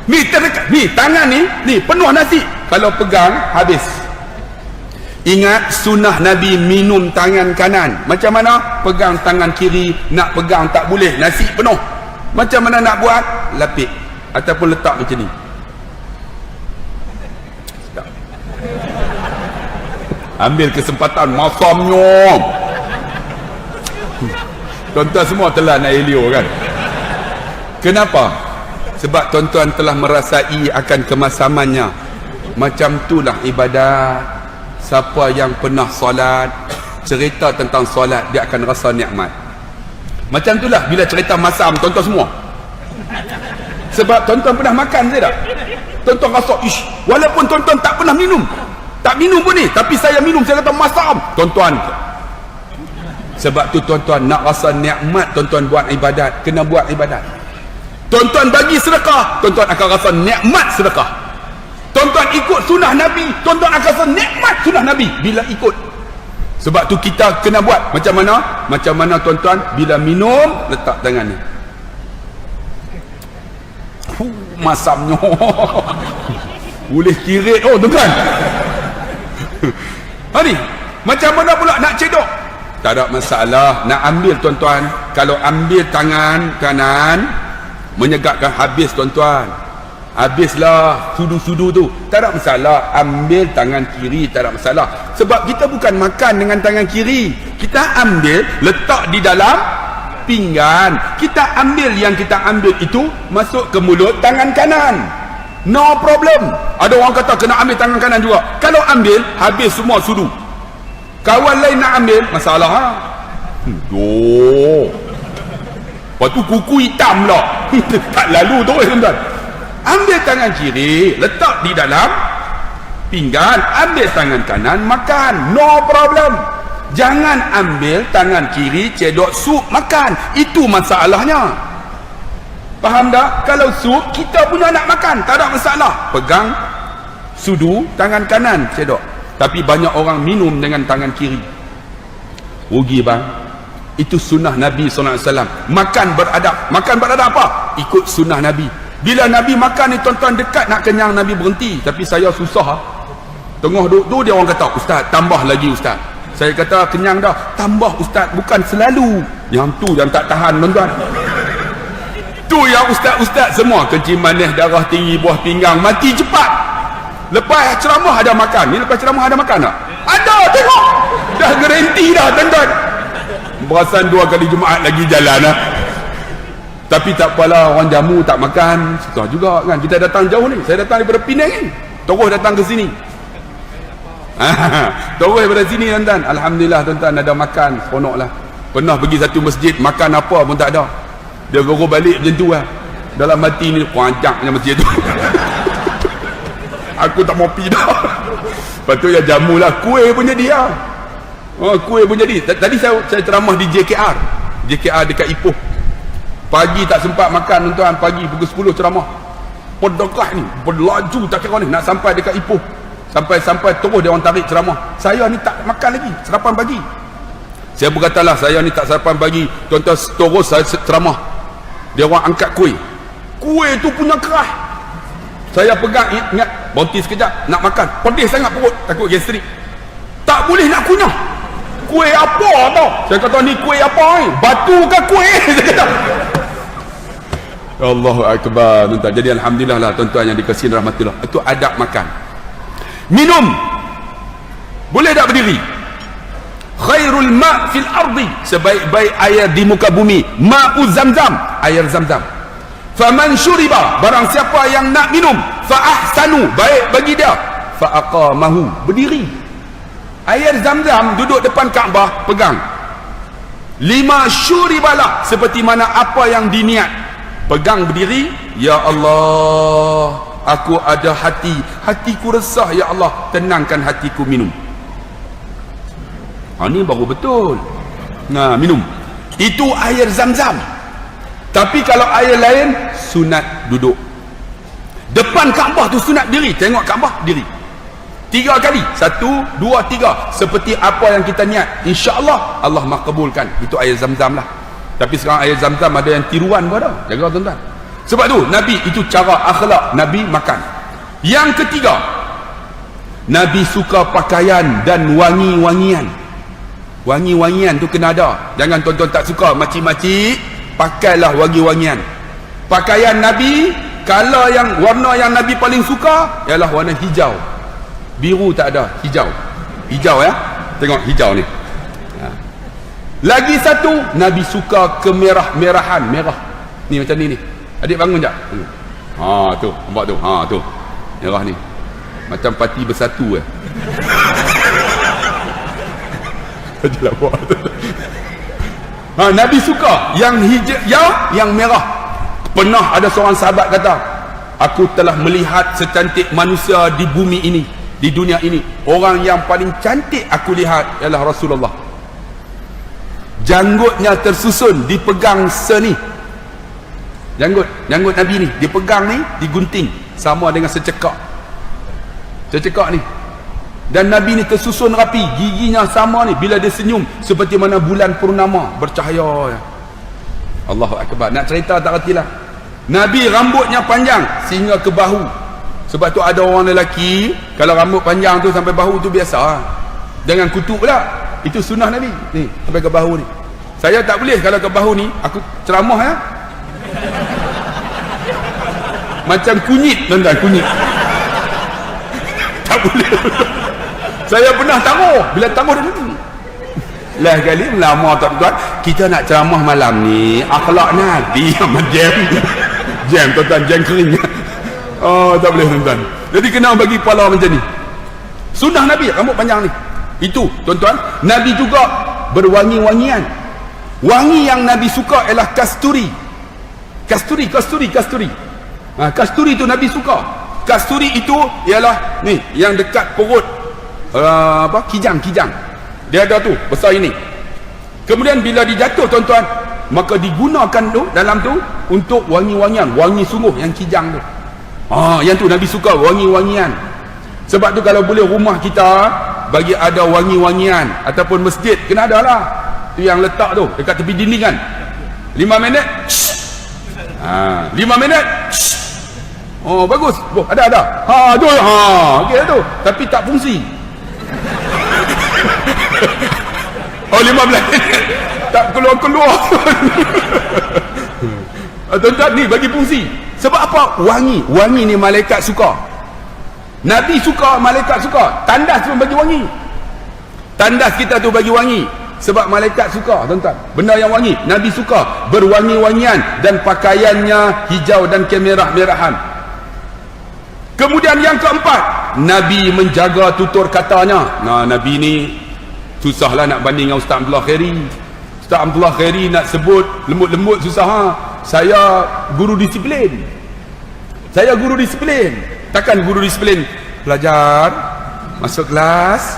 Ni terdekat, ni tangan ni penuh nasi, kalau pegang habis. Ingat sunnah Nabi minum tangan kanan. Macam mana? Pegang tangan kiri, nak pegang tak boleh, nasi penuh. Macam mana nak buat? Lapik ataupun letak macam ni. Sedap. Ambil kesempatan masamnya. Tuan-tuan semua telah nak elio kan? Kenapa? Sebab tuan-tuan telah merasai akan kemasamannya. Macam itulah ibadat. Siapa yang pernah solat, cerita tentang solat, dia akan rasa nikmat. Macam itulah bila cerita masam tuan-tuan semua. Sebab tuan-tuan pernah makan saya tak? Tuan-tuan rasa, ish, walaupun tuan-tuan tak pernah minum, tak minum pun ni, tapi saya minum, saya kata masam. Tuan-tuan, sebab tu tuan-tuan nak rasa nikmat, tuan-tuan buat ibadat, kena buat ibadat. Tuan-tuan bagi sedekah, tuan-tuan akan rasa nikmat sedekah. Tuan-tuan ikut sunnah Nabi, tuan-tuan akan rasa nikmat sunnah Nabi bila ikut. Sebab tu kita kena buat macam mana? Macam mana tuan-tuan? Bila minum, letak tangan ni. Masamnya. Boleh kirit. Oh tuan-tuan. Ha ni, macam mana pula nak cedok? Tak ada masalah. Nak ambil tuan-tuan. Kalau ambil tangan kanan, menyegakkan habis tuan-tuan. Habislah sudu-sudu tu, tak ada masalah. Ambil tangan kiri, tak ada masalah. Sebab kita bukan makan dengan tangan kiri. Kita ambil, letak di dalam pinggan. Kita ambil yang kita ambil itu masuk ke mulut tangan kanan. No problem. Ada orang kata kena ambil tangan kanan juga. Kalau ambil, habis semua sudu. Kawan lain nak ambil, masalah ha? Lepas tu kuku hitam lah. Tak lalu tu tuan-tuan. Ambil tangan kiri, letak di dalam pinggan. Ambil tangan kanan, makan. No problem. Jangan ambil tangan kiri, cedok sup, makan. Itu masalahnya. Faham tak? Kalau sup, kita punya nak makan, tak ada masalah. Pegang sudu, tangan kanan, cedok. Tapi banyak orang minum dengan tangan kiri. Rugi bang. Itu sunnah Nabi SAW. Makan beradab. Makan beradab apa? Ikut sunnah Nabi. Bila Nabi makan ni tuan-tuan dekat nak kenyang, Nabi berhenti. Tapi saya susah. Tengah duduk tu dia orang kata, Ustaz tambah lagi Ustaz. Saya kata kenyang dah. Tambah Ustaz, bukan selalu. Yang tu yang tak tahan tuan-tuan. Tu yang Ustaz-Ustaz semua kencing manis, darah tinggi, buah pinggang, mati cepat. Lepas ceramah ada makan. Ni lepas ceramah ada makan tak? Ada, tengok. Dah garanti dah tuan-tuan. Berasan 2 kali Jumaat lagi jalan lah. Tapi tak apalah, orang jamu tak makan, susah juga kan. Kita datang jauh ni. Saya datang daripada Penang ni. Terus datang ke sini. Terus daripada sini tuan-tuan. Alhamdulillah tuan-tuan ada makan, seronok lah. Pernah pergi satu masjid, makan apa pun tak ada. Dia goro balik macam tu lah. Dalam hati ni, kuancaknya masjid tu. Aku tak mau pergi dah. Lepas tu ya jamu lah. Kuih pun jadi lah. Kuih pun jadi. Tadi saya ceramah di JKR. JKR dekat Ipoh. Pagi tak sempat makan tuan-tuan. Pagi pukul 10 ceramah. Pedekah ni berlaju tak kira ni nak sampai dekat Ipoh. Sampai terus dia orang tarik ceramah. Saya ni tak makan lagi sarapan pagi. Saya berkatalah saya ni tak sarapan pagi. Tuan-tuan terus saya ceramah. Dia orang angkat kuih. Kuih tu punya keras. Saya pegang, ingat berhenti sekejap nak makan. Pedih sangat perut, takut gastrik. Tak boleh nak kunyah. Kuih apa tau? Saya kata ni kuih apa ni? Batu ke kuih? Saya kata. Allahu Akbar tuan-tuan. Jadi alhamdulillah lah tuan-tuan yang dikasihi rahmatillah. Itu adab makan. Minum. Boleh tak berdiri? Khairul ma' fil ardi. Sebaik-baik air di muka bumi. Ma'u Zamzam. Air Zamzam. Faman syuriba. Barang siapa yang nak minum. Fa ahsanu. Baik bagi dia. Fa aqamahu. Berdiri. Air Zamzam duduk depan Kaabah, pegang. 5 syuribalah. Seperti mana apa yang diniat. Pegang berdiri. Ya Allah, aku ada hati. Hatiku resah ya Allah. Tenangkan hatiku, minum. Ini baru betul. Nah, minum. Itu air Zamzam. Tapi kalau air lain, sunat duduk. Depan Kaabah tu sunat diri. Tengok Kaabah, diri. 3 kali. 1, 2, 3. Seperti apa yang kita niat. InsyaAllah Allah makbulkan. Itu air Zamzam lah. Tapi sekarang air Zamzam ada yang tiruan pun ada. Jaga tuan-tuan. Sebab tu Nabi itu cara akhlak Nabi makan. Yang ketiga, Nabi suka pakaian dan wangi-wangian. Wangi-wangian tu kena ada. Jangan tuan-tuan tak suka macik-macik, pakailah wangi-wangian. Pakaian Nabi, color yang, warna yang Nabi paling suka ialah warna hijau. Biru tak ada, hijau. Hijau ya. Tengok hijau ni. Lagi satu, Nabi suka kemerah-merahan, merah. Ni macam ni ni. Adik bangun jap. Tu, nampak tu. Tu. Merah ni. Macam parti bersatu Nabi suka yang hijau, yang merah. Pernah ada seorang sahabat kata, aku telah melihat secantik manusia di bumi ini, di dunia ini. Orang yang paling cantik aku lihat ialah Rasulullah. Janggutnya tersusun, dipegang seni. Janggut Nabi ni dipegang ni, digunting sama dengan secekak. Secekak ni. Dan Nabi ni tersusun rapi, giginya sama ni, bila dia senyum seperti mana bulan purnama bercahaya. Allahu Akbar. Nak cerita tak retilah. Nabi rambutnya panjang sehingga ke bahu. Sebab tu ada orang lelaki kalau rambut panjang tu sampai bahu tu biasa. Jangan kutuk pula. Itu sunnah Nabi. Ni sampai ke bahu ni. Saya tak boleh kalau ke bahu ni aku ceramah ya. Macam kunyit, tuan-tuan, kunyit. Tak boleh. Saya pernah taruh. Bila taruh dia ni. Lah kali lama tuan-tuan, kita nak ceramah malam ni akhlak Nabi sama jam. Jam tuan-tuan, jam kering. Oh, tak boleh tuan-tuan. Jadi kena bagi kepala macam ni. Sunnah Nabi rambut panjang ni. Itu tuan-tuan, Nabi juga berwangi-wangian. Wangi yang Nabi suka ialah kasturi. Kasturi. Kasturi itu Nabi suka. Kasturi itu ialah ni yang dekat perut kijang. Dia ada tu besar ini. Kemudian bila dijatuh tuan-tuan, maka digunakan tu dalam tu untuk wangi-wangian, wangi sungguh yang kijang tu. Yang tu Nabi suka wangi-wangian. Sebab tu kalau boleh rumah kita bagi ada wangi-wangian ataupun masjid kena ada lah. Tu yang letak tu dekat tepi dinding kan. 5 minit. 5 minit. Oh bagus. Oh, ada. Tu. Okey tu. Tapi tak fungsi. 15 minit. Tak keluar. Tuan-tuan ni bagi fungsi. Sebab apa? Wangi ni malaikat suka. Nabi suka, malaikat suka. Tandas pun bagi wangi. Tandas kita tu bagi wangi. Sebab malaikat suka tuan-tuan. Benda yang wangi. Nabi suka berwangi-wangian. Dan pakaiannya hijau dan kemerah-merahan. Kemudian yang keempat, Nabi menjaga tutur katanya. Nabi ni susahlah nak banding dengan Ustaz Abdullah Khairi. Ustaz Abdullah Khairi nak sebut lembut-lembut susah. Saya guru disiplin. Takkan guru disiplin pelajar masuk kelas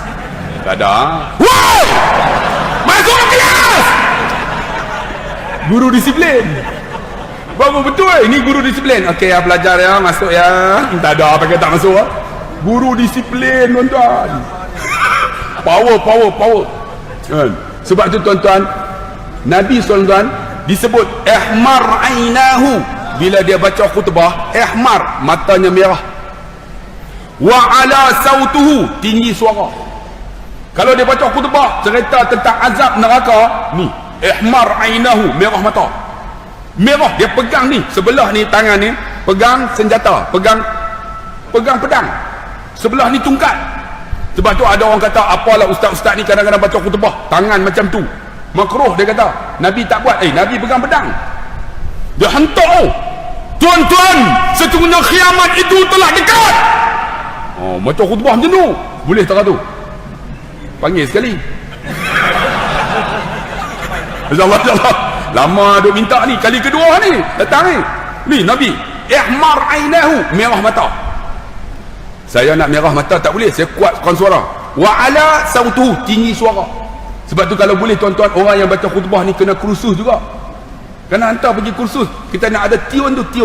tak ada. Wow! Masuk kelas. Guru disiplin. Bagus betul ini guru disiplin. Okey ya pelajar ya masuk ya. Tak ada apa kata tak masuk. Guru disiplin tuan-tuan. Power. Kan? Sebab tu tuan-tuan, Nabi SAW disebut ihmar ainahu. Bila dia baca khutbah, ihmar, matanya merah. Wa ala sautuhu, tinggi suara. Kalau dia baca khutbah cerita tentang azab neraka, ni ihmar ainahu, merah mata. Merah, dia pegang ni, sebelah ni tangan ni pegang senjata, pegang pedang. Sebelah ni tungkat. Sebab tu ada orang kata, apalah ustaz-ustaz ni kadang-kadang baca khutbah tangan macam tu. Makruh dia kata. Nabi tak buat. Nabi pegang pedang. Dia hentak. Tuan-tuan, sesungguhnya kiamat itu telah dekat. Baca khutbah macam tu. Boleh tak tu? Panggil sekali. InsyaAllah. Lama duk minta ni. Kali kedua ni. Datang ni. Ni Nabi. Ihmar ainahu. Merah mata. Saya nak merah mata tak boleh. Saya kuatkan suara. Wa ala sautuhu. Tinggi suara. Sebab tu kalau boleh tuan-tuan, orang yang baca khutbah ni kena kursus juga. Kena hantar pergi kursus. Kita nak ada tiun tu. Tiun.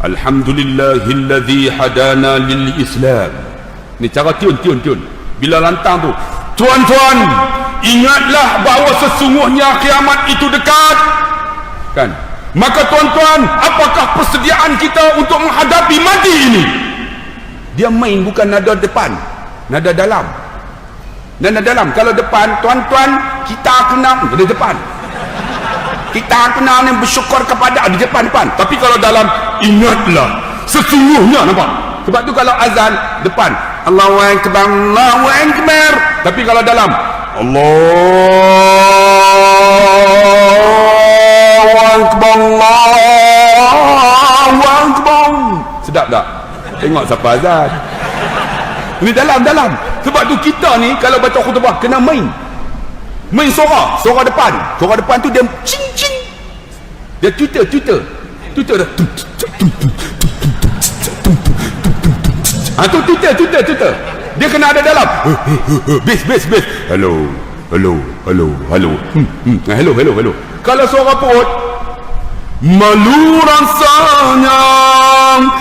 Alhamdulillahilladzi hadana lil Islam. Ni cara tiun. Bila lantang tu, tuan-tuan, ingatlah bahawa sesungguhnya kiamat itu dekat. Kan? Maka tuan-tuan, apakah persediaan kita untuk menghadapi mati ini? Dia main bukan nada depan, nada dalam. Nada dalam. Kalau depan, tuan-tuan, kita kena di depan. Kita kena bersyukur kepada di depan. Tapi kalau dalam, ingatlah sesungguhnya, nampak? Sebab tu kalau azan depan, Allahu Akbar, Allahu Akbar. Tapi kalau dalam, Allahu Akbar, Allahu Akbar. Sedap tak? Tengok siapa azan. Ini dalam. Sebab tu kita ni kalau baca khutbah kena main suara depan. Suara depan tu dia cing. Dia tutor dah. Tu tutor. Dia kena ada dalam. Bass. Hello. Hello. Kalau suara perut Malu rasanya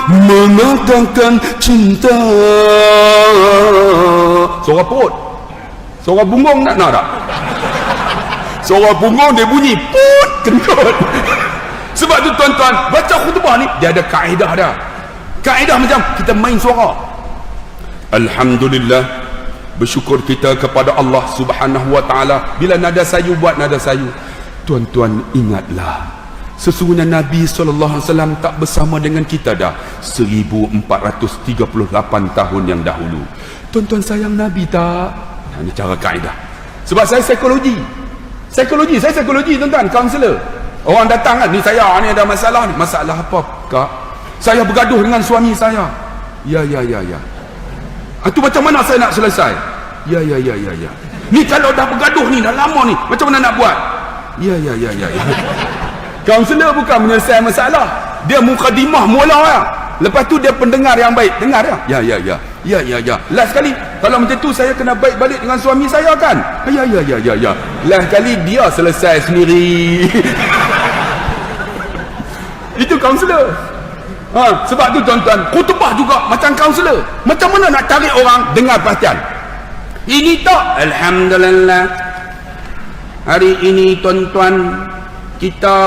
mengatakan cinta. Suara perut, suara bungong nak tak? Suara bungong dia bunyi put kentut. Sebab tu tuan-tuan, baca khutbah ni dia ada kaedah dah. Kaedah macam kita main suara. Alhamdulillah, bersyukur kita kepada Allah Subhanahu wa taala. Bila nada sayu buat nada sayu. Tuan-tuan ingatlah, sesungguhnya Nabi SAW tak bersama dengan kita dah 1438 tahun yang dahulu. Tuan-tuan sayang Nabi tak? Ini cara kaedah. Sebab saya psikologi, tuan-tuan, kaunselor. Orang datang kan, ni saya ni ada masalah ni. Masalah apa kak? Saya bergaduh dengan suami saya. Ya. Itu macam mana saya nak selesai? Ya. Ni kalau dah bergaduh ni dah lama ni, macam mana nak buat? Ya. Kaunselor bukan menyelesaikan masalah, dia mukadimah mula ya. Lepas tu dia pendengar yang baik, dengar ya. Ya. Last kali kalau macam tu saya kena baik balik dengan suami saya kan? Ya. Last kali dia selesai sendiri. Itu kaunselor. Sebab tu tuan-tuan, khutbah juga macam kaunselor. Macam mana nak tarik orang dengar perhatian? Ini tak, alhamdulillah, hari ini tuan-tuan, kita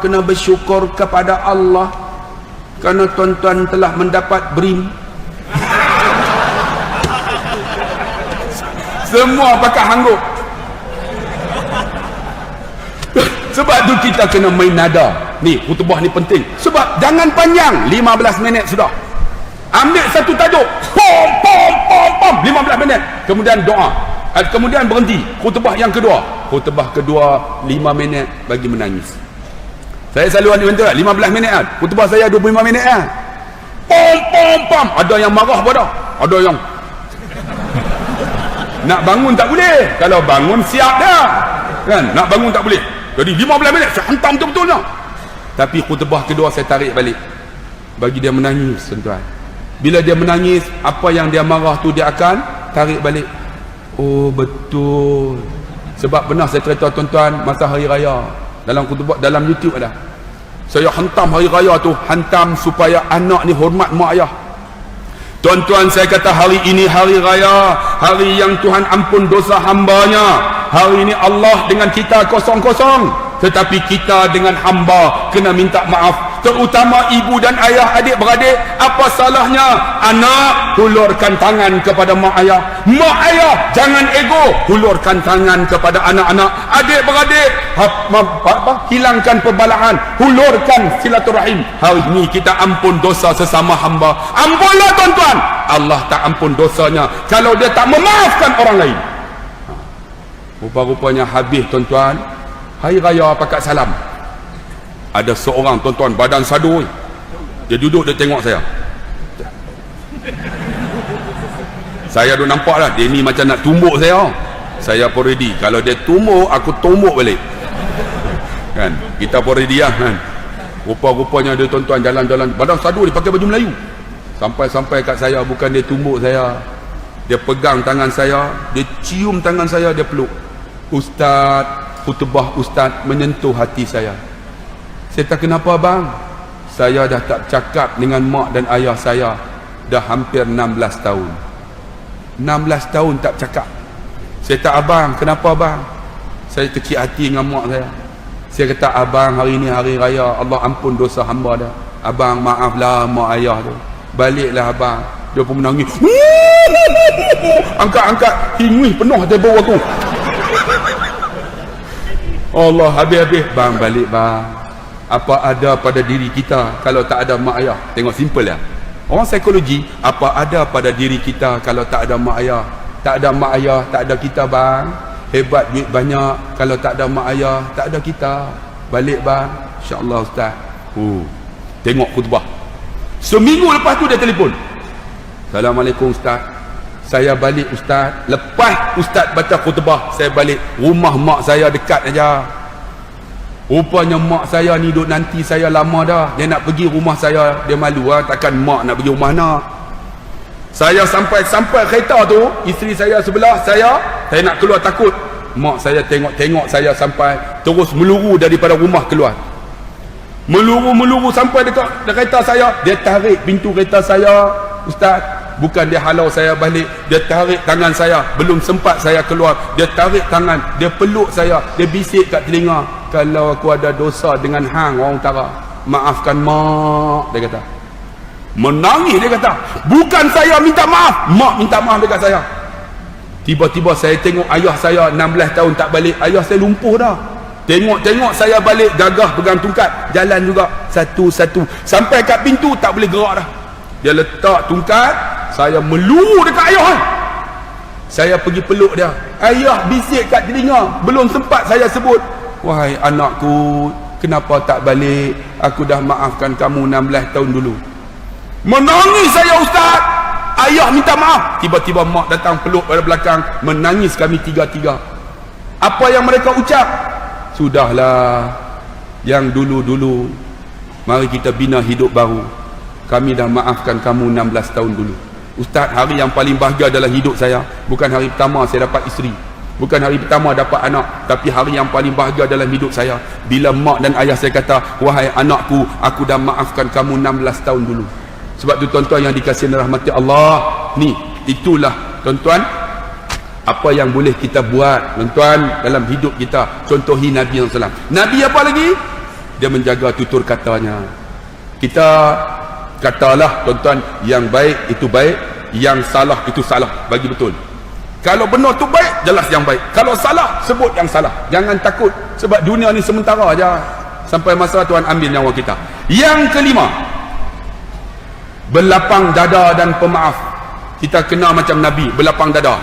kena bersyukur kepada Allah kerana tuan-tuan telah mendapat BRIM. Semua pakai hangguk. Sebab tu kita kena main nada. Ni khutbah ni penting. Sebab jangan panjang, 15 minit sudah. Ambil satu tajuk, pom 15 minit. Kemudian doa. Kemudian berhenti. Khutbah yang kedua. Khutbah kedua 5 minit bagi menangis. Saya selalu ada bentuk 15 minit kan. Khutbah saya 25 minit kan. Pom. Ada yang marah pada. Ada yang nak bangun tak boleh. Kalau bangun siap dah. Kan? Nak bangun tak boleh. Jadi 15 minit saya hantam betul-betul dah. Tapi khutbah kedua saya tarik balik. Bagi dia menangis, tuan-tuan. Bila dia menangis, apa yang dia marah tu dia akan tarik balik. Oh betul. Sebab pernah saya cerita tuan-tuan masa hari raya dalam khutbah dalam YouTube ada. Saya hantam hari raya tu, hantam supaya anak ni hormat mak ayah. Tuan-tuan, saya kata hari ini hari raya, hari yang Tuhan ampun dosa hambanya. Hari ini Allah dengan kita kosong-kosong, tetapi kita dengan hamba kena minta maaf. Terutama ibu dan ayah, adik-beradik. Apa salahnya anak hulurkan tangan kepada mak ayah? Mak ayah jangan ego, hulurkan tangan kepada anak-anak. Adik-beradik, hilangkan perbalaan, hulurkan silaturahim. Hari ini kita ampun dosa sesama hamba. Ampunlah tuan-tuan, Allah tak ampun dosanya kalau dia tak memaafkan orang lain. Rupa-rupanya habis tuan-tuan hari raya pakat salam. Ada seorang tuan-tuan badan sadu, dia duduk, dia tengok saya. Saya dah nampak lah, dia ni macam nak tumbuk saya. Saya pun ready. Kalau dia tumbuk, aku tumbuk balik. Kan? Kita pun ready lah kan. Rupa-rupanya dia tuan-tuan jalan-jalan badan sadu, dia pakai baju Melayu. Sampai-sampai kat saya, bukan dia tumbuk saya, dia pegang tangan saya, dia cium tangan saya, dia peluk. Ustaz, khutbah Ustaz menyentuh hati saya. Saya tak kenapa bang, saya dah tak cakap dengan mak dan ayah saya dah hampir 16 tahun. 16 tahun tak cakap. Saya tak, abang kenapa bang? Saya kecil hati dengan mak saya. Saya kata, abang hari ni hari raya, Allah ampun dosa hamba dah. Abang maaflah mak ayah tu. Baliklah abang. Dia pun menangis. Angkat-angkat hingwih penuh atas bawah aku. Allah, habis-habis. Bang balik bang. Apa ada pada diri kita kalau tak ada mak ayah? Tengok simple ya. Orang psikologi, apa ada pada diri kita kalau tak ada mak ayah? Tak ada mak ayah, tak ada kita bang. Hebat duit banyak, kalau tak ada mak ayah, tak ada kita. Balik bang. InsyaAllah Ustaz. Tengok khutbah. Seminggu lepas tu dia telefon. Assalamualaikum Ustaz. Saya balik Ustaz. Lepas Ustaz baca khutbah, saya balik. Rumah mak saya dekat aja. Rupanya mak saya ni duk nanti saya lama dah. Dia nak pergi rumah saya, dia malu lah. Takkan mak nak pergi rumah nak. Saya sampai kereta tu, isteri saya sebelah saya nak keluar takut. Mak saya tengok saya sampai terus meluru daripada rumah keluar. meluru sampai dekat kereta saya, dia tarik pintu kereta saya, ustaz. Bukan dia halau saya balik, dia tarik tangan saya, belum sempat saya keluar, dia tarik tangan, dia peluk saya, dia bisik kat telinga, kalau aku ada dosa dengan hang orang utara, maafkan mak, dia kata. Menangis dia kata, bukan saya minta maaf, mak minta maaf dekat saya. Tiba-tiba saya tengok ayah saya 16 tahun tak balik, ayah saya lumpuh dah. Tengok saya balik, gagah pegang tungkat, jalan juga satu-satu sampai kat pintu tak boleh gerak dah. Dia letak tungkat, saya meluru dekat ayah. Saya pergi peluk dia, ayah bisik kat telinga, belum sempat saya sebut, wahai anakku, kenapa tak balik, aku dah maafkan kamu 16 tahun dulu. Menangis saya ustaz, ayah minta maaf. Tiba-tiba mak datang peluk pada belakang, menangis kami tiga-tiga. Apa yang mereka ucap? Sudahlah, yang dulu-dulu, mari kita bina hidup baru. Kami dah maafkan kamu 16 tahun dulu. Ustaz, hari yang paling bahagia dalam hidup saya bukan hari pertama saya dapat isteri, bukan hari pertama dapat anak, tapi hari yang paling bahagia dalam hidup saya bila mak dan ayah saya kata, wahai anakku, aku dah maafkan kamu 16 tahun dulu. Sebab tu tuan-tuan yang dikasihi rahmati Allah, ni itulah tuan-tuan apa yang boleh kita buat tuan-tuan dalam hidup kita. Contohi Nabi SAW. Nabi apa lagi? Dia menjaga tutur katanya. Kita katalah tuan-tuan, yang baik itu baik, yang salah itu salah, bagi betul. Kalau benar tu baik, jelas yang baik. Kalau salah, sebut yang salah. Jangan takut, sebab dunia ni sementara aja, sampai masa Tuhan ambil nyawa kita. Yang kelima, berlapang dada dan pemaaf. Kita kena macam Nabi, berlapang dada.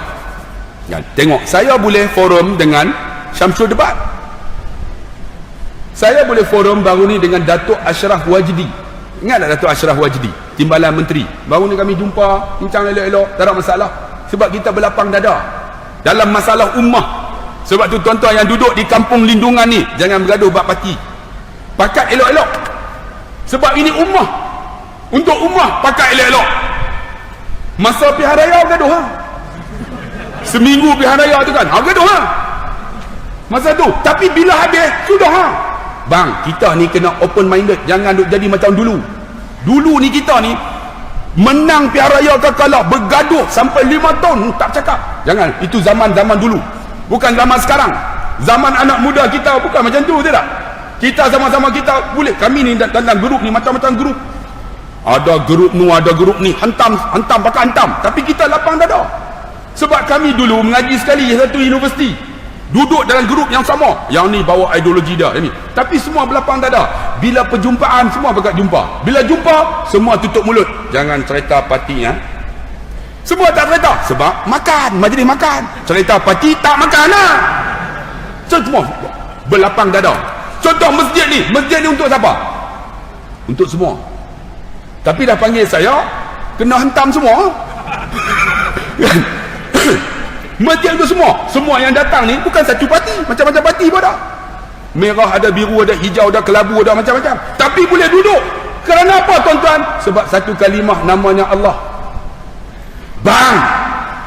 Ya, tengok, saya boleh forum dengan Syamsul Debat, saya boleh forum baru ni dengan Datuk Ashraf Wajdi. Ingat tak Datuk Ashraf Wajdi, Timbalan Menteri? Baru ni kami jumpa, bincang elok-elok, tak ada masalah. Sebab kita berlapang dada dalam masalah ummah. Sebab tu tuan-tuan yang duduk di kampung lindungan ni, jangan bergaduh bab parti, pakat elok-elok. Sebab ini ummah, untuk ummah pakat elok-elok. Masa pihak raya bergaduh ha? Seminggu pihak raya tu kan, bergaduh ha? Masa tu, tapi bila habis, sudah ha? Bang, kita ni kena open minded, jangan duk jadi macam dulu. Dulu ni kita ni menang pihak raya ke kalah, bergaduh sampai 5 tahun tak cakap. Jangan, itu zaman-zaman dulu, bukan zaman sekarang. Zaman anak muda kita bukan macam tu, tidak? Kita sama-sama kita boleh, kami ni dalam grup ni macam-macam grup. Ada grup nu, ada grup ni, hantam pakai hantam, tapi kita lapang dada. Sebab kami dulu mengaji sekali satu universiti, duduk dalam grup yang sama, yang ni bawa ideologi dia ni, tapi semua berlapang dada. Bila perjumpaan semua berkat jumpa, bila jumpa semua tutup mulut, jangan cerita parti ya. Semua tak cerita sebab makan, majlis makan. Cerita parti tak makan lah. Semua berlapang dada. Contoh masjid ni untuk siapa? Untuk semua. Tapi dah panggil saya, kena hentam semua. Masjid untuk semua yang datang ni bukan satu parti, macam-macam parti pun ada. Merah ada, biru ada, hijau ada, kelabu ada, macam-macam. Tapi boleh duduk. Kerana apa tuan-tuan? Sebab satu kalimah namanya Allah. Bang,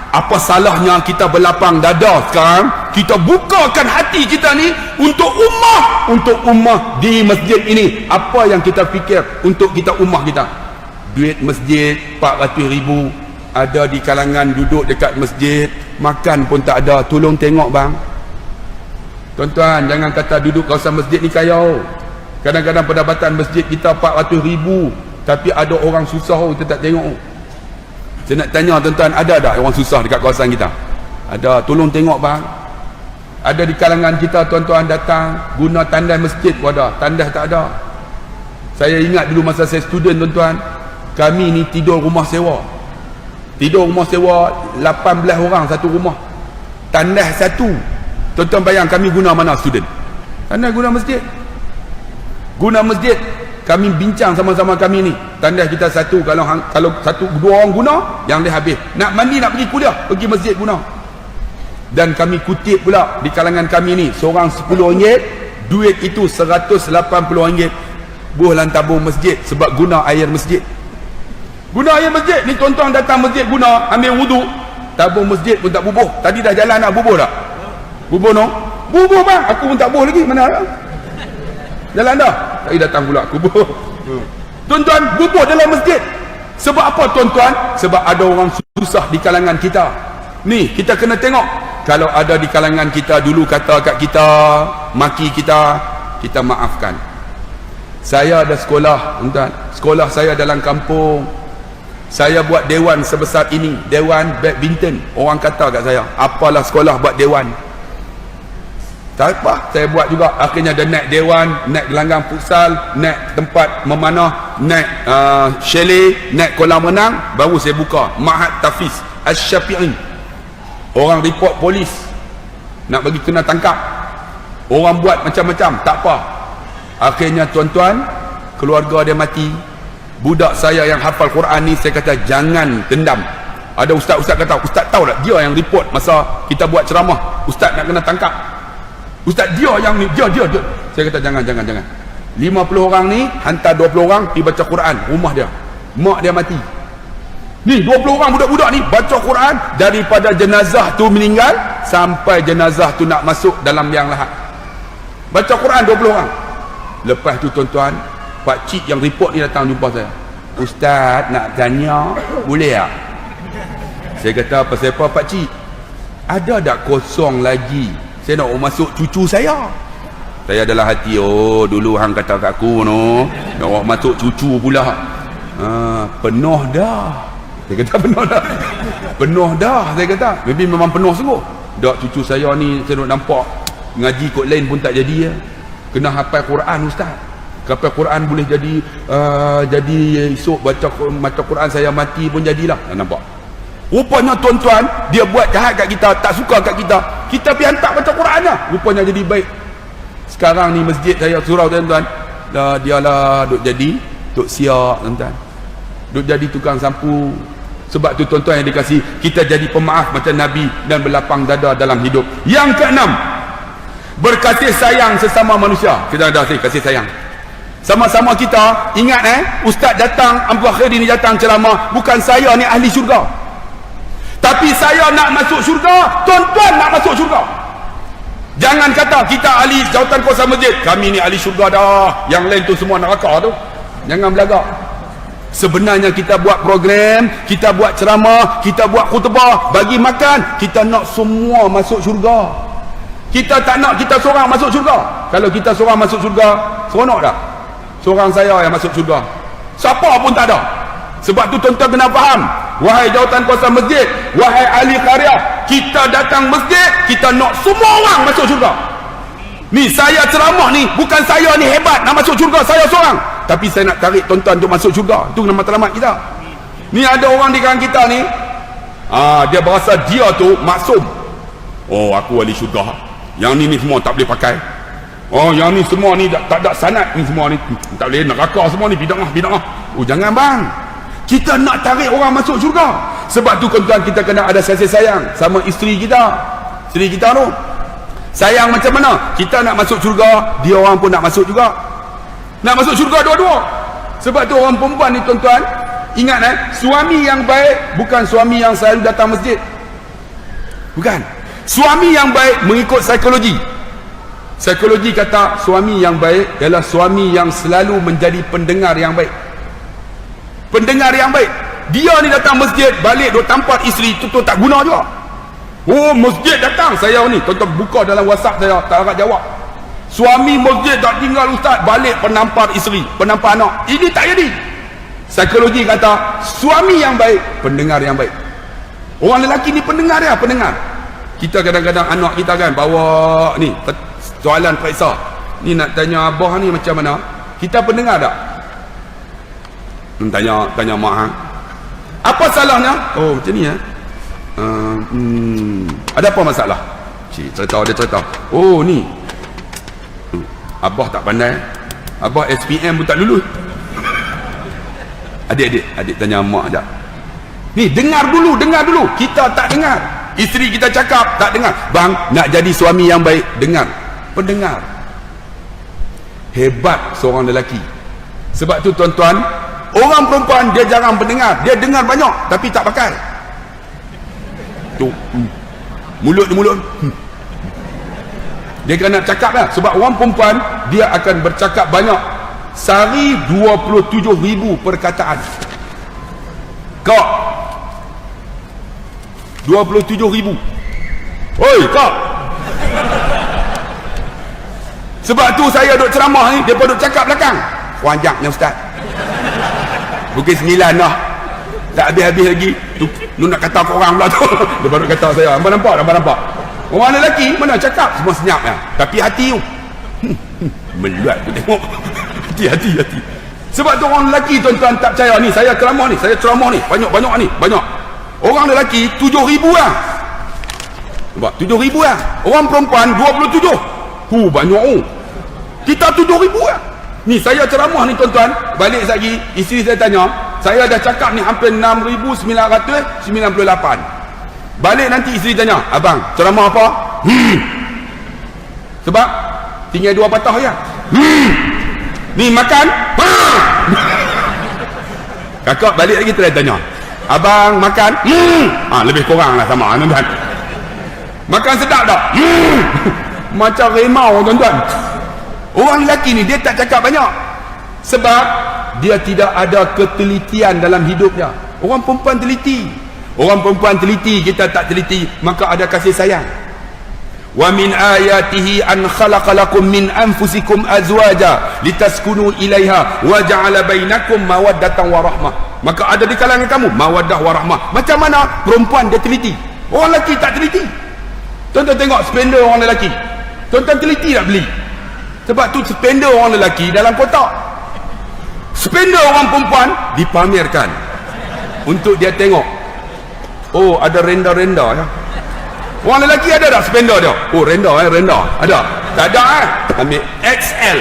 apa salahnya kita berlapang dada sekarang? Kita bukakan hati kita ni untuk ummah di masjid ini. Apa yang kita fikir untuk kita ummah kita? Duit masjid 400,000 ada di kalangan duduk dekat masjid, makan pun tak ada. Tolong tengok bang. Tuan-tuan, jangan kata duduk kawasan masjid ni kaya. Kadang-kadang pendapatan masjid kita 400,000, tapi ada orang susah kita tak tengok. Saya nak tanya tuan-tuan, ada tak orang susah dekat kawasan kita? Ada. Tolong tengok bang. Ada di kalangan kita tuan-tuan datang guna tandas masjid pun ada, tandas tak ada. Saya ingat dulu masa saya student tuan-tuan, kami ni tidur rumah sewa. 18 orang satu rumah, tandas satu. Tuan-tuan bayang kami guna mana student? Tandas guna masjid. Guna masjid. Kami bincang sama-sama kami ni, tandas kita satu, kalau satu dua orang guna, yang dia habis. Nak mandi, nak pergi kuliah, pergi masjid guna. Dan kami kutip pula di kalangan kami ni, seorang RM10, duit itu RM180 buah tabung masjid, sebab guna air masjid. Guna air masjid ni, tuan-tuan datang masjid guna, ambil wuduk, tabung masjid pun tak bubuh. Tadi dah jalan nak bubuh tak? Bubuh no? Bubuh bang, aku pun tak bubuh lagi, mana ada? Jalan dah. Tak datang pula kubur. Tuan-tuan, kubur dalam masjid. Sebab apa tuan-tuan? Sebab ada orang susah di kalangan kita. Ni, kita kena tengok. Kalau ada di kalangan kita dulu kata kat kita, maki kita, kita maafkan. Saya ada sekolah, tuan-tuan. Sekolah saya dalam kampung. Saya buat dewan sebesar ini, dewan badminton. Orang kata kat saya, apalah sekolah buat dewan. Tak apa, saya buat juga. Akhirnya dia naik dewan, naik gelanggang futsal, naik tempat memanah, naik chalet, naik kolam renang. Baru saya buka Ma'had Tafiz Asy-Syafi'i. Orang report polis, nak bagi kena tangkap. Orang buat macam-macam, tak apa. Akhirnya tuan-tuan, keluarga dia mati. Budak saya yang hafal Quran ni, saya kata jangan dendam. Ada ustaz-ustaz kata, ustaz tahu tak dia yang report masa kita buat ceramah, ustaz nak kena tangkap. Ustaz dia yang ni, dia. Saya kata jangan. 50 orang ni hantar 20 orang pergi baca Quran rumah dia. Mak dia mati. Ni 20 orang budak-budak ni baca Quran daripada jenazah tu meninggal sampai jenazah tu nak masuk dalam liang lahat. Baca Quran 20 orang. Lepas tu tuan-tuan, pak cik yang report ni datang jumpa saya. Ustaz nak tanya, boleh tak? Saya kata pasal apa pak cik? Ada tak kosong lagi? Saya nak masuk cucu saya. Saya adalah hati, oh dulu hang kata kat aku no, nak masuk cucu pula. Penuh dah. Saya kata penuh dah. Penuh dah, saya kata. Maybe memang penuh sungguh. Dak cucu saya ni saya nak nampak ngaji kot lain pun tak jadi ya. Kena hafal Quran ustaz. Hafal Quran boleh jadi esok baca Quran saya mati pun jadilah. Nampak. Rupanya tuan-tuan, dia buat jahat kat kita, tak suka kat kita. Kita pergi hantar baca Qurannya. Rupanya jadi baik. Sekarang ni masjid saya surau tuan-tuan. Dialah duk jadi duk siap tuan-tuan. Duk jadi tukang sapu. Sebab tu tuan-tuan yang dikasih, kita jadi pemaaf macam Nabi dan berlapang dada dalam hidup. Yang keenam, berkasih sayang sesama manusia. Kita ada kasih sayang. Sama-sama kita ingat ustaz datang, Abu Akhiri ni datang ceramah, bukan saya ni ahli syurga. Tapi saya nak masuk syurga, tuan-tuan nak masuk syurga. Jangan kata kita ahli jawatan kuasa masjid, kami ni ahli syurga dah, yang lain tu semua neraka tu. Jangan belagak. Sebenarnya kita buat program, kita buat ceramah, kita buat khutbah, bagi makan, kita nak semua masuk syurga. Kita tak nak kita seorang masuk syurga. Kalau kita seorang masuk syurga, seronok tak? Seorang saya yang masuk syurga, siapa pun tak ada. Sebab tu tuan-tuan kena faham, wahai jawatan kuasa masjid, wahai ahli karya, kita datang masjid, kita nak semua orang masuk syurga. Ni saya ceramah ni, bukan saya ni hebat nak masuk syurga, saya seorang, tapi saya nak tarik tuan-tuan untuk masuk syurga. Itu nama matlamat kita. Ni ada orang di kalangan kita ni, dia berasa dia tu maksum. Oh aku ahli syurga, yang ni semua tak boleh pakai. Oh yang ni semua ni tak ada sanad, ni semua ni tak boleh, neraka semua ni, bid'ah. Oh jangan bang, kita nak tarik orang masuk syurga. Sebab tu tuan-tuan, kita kena ada kasih sayang sama isteri kita. Isteri kita tu sayang macam mana? Kita nak masuk syurga, dia orang pun nak masuk juga. Nak masuk syurga dua-dua. Sebab tu orang perempuan ni tuan-tuan, ingat suami yang baik bukan suami yang selalu datang masjid. Bukan. Suami yang baik mengikut psikologi. Psikologi kata suami yang baik ialah suami yang selalu menjadi pendengar yang baik. Pendengar yang baik. Dia ni datang masjid, balik duk tampat isteri, tu tak guna juga. Oh masjid datang, saya ni tuan-tuan buka dalam WhatsApp saya, tak agak jawab. Suami masjid tak tinggal ustaz, balik penampar isteri, penampar anak. Ini tak jadi. Psikologi kata suami yang baik, pendengar yang baik. Orang lelaki ni pendengar ya, pendengar. Kita kadang-kadang anak kita kan bawa ni soalan periksa, ni nak tanya abah ni macam mana, kita pendengar tak? Tanya mak apa salahnya? Oh macam ni ada apa masalah? Cik cerita, dia cerita, oh ni abah tak pandai, abah SPM pun tak lulus. Adik tanya mak sekejap. Ni dengar dulu, kita tak dengar. Isteri kita cakap tak dengar. Bang nak jadi suami yang baik, dengar. Pendengar. Hebat seorang lelaki. Sebab tu tuan-tuan, orang perempuan dia jarang pendengar, dia dengar banyak tapi tak pakai. Tu mulut dia kena cakap lah. Sebab orang perempuan dia akan bercakap banyak. Sehari 27,000 perkataan. Kak, 27,000. Oi kak. Sebab tu saya duk ceramah ni, dia duk cakap belakang. Panjang ni ustaz. Pukul 9 dah. Tak habis-habis lagi. Lu nak kata korang pula tu. Dia baru kata saya. Abang nampak? Abang nampak? Orang lelaki mana cakap semua senyap ya. Tapi hati tu meluat tu tengok. Hati. Sebab tu orang lelaki tuan-tuan tak percaya ni. Saya ceramah ni. Saya ceramah ni. Banyak ni. Banyak. Orang lelaki 7,000 lah. Sebab 7,000 lah. Orang perempuan 27. Banyak. Kita 7,000 lah. Ni saya ceramah ni tuan-tuan. Balik lagi. Isteri saya tanya. Saya dah cakap ni hampir 6,998. Balik nanti isteri tanya. Abang ceramah apa? Sebab tinggal 2 patah ya. Ni makan. Kakak balik lagi terus tanya. Abang makan? Lebih kurang lah sama tuan-tuan. Makan sedap tak? Macam remau tuan-tuan. Orang lelaki ni dia tak cakap banyak. Sebab dia tidak ada ketelitian dalam hidupnya. Orang perempuan teliti. Orang perempuan teliti, kita tak teliti, maka ada kasih sayang. Wa min ayatihi an khalaqalakum min anfusikum azwaja litaskunu ilaiha wa ja'ala bainakum mawaddatan wa rahmah. Maka ada di kalangan kamu mawaddah wa rahmah. Macam mana perempuan dia teliti? Orang lelaki tak teliti. Tuan-tuan tengok spender orang lelaki. Tuan-tuan teliti tak beli? Sebab tu spender orang lelaki dalam kotak. Spender orang perempuan dipamerkan untuk dia tengok. Oh, ada renda-renda ya. Orang lelaki ada tak spender dia? Oh, renda ada. Tak ada ambil XL.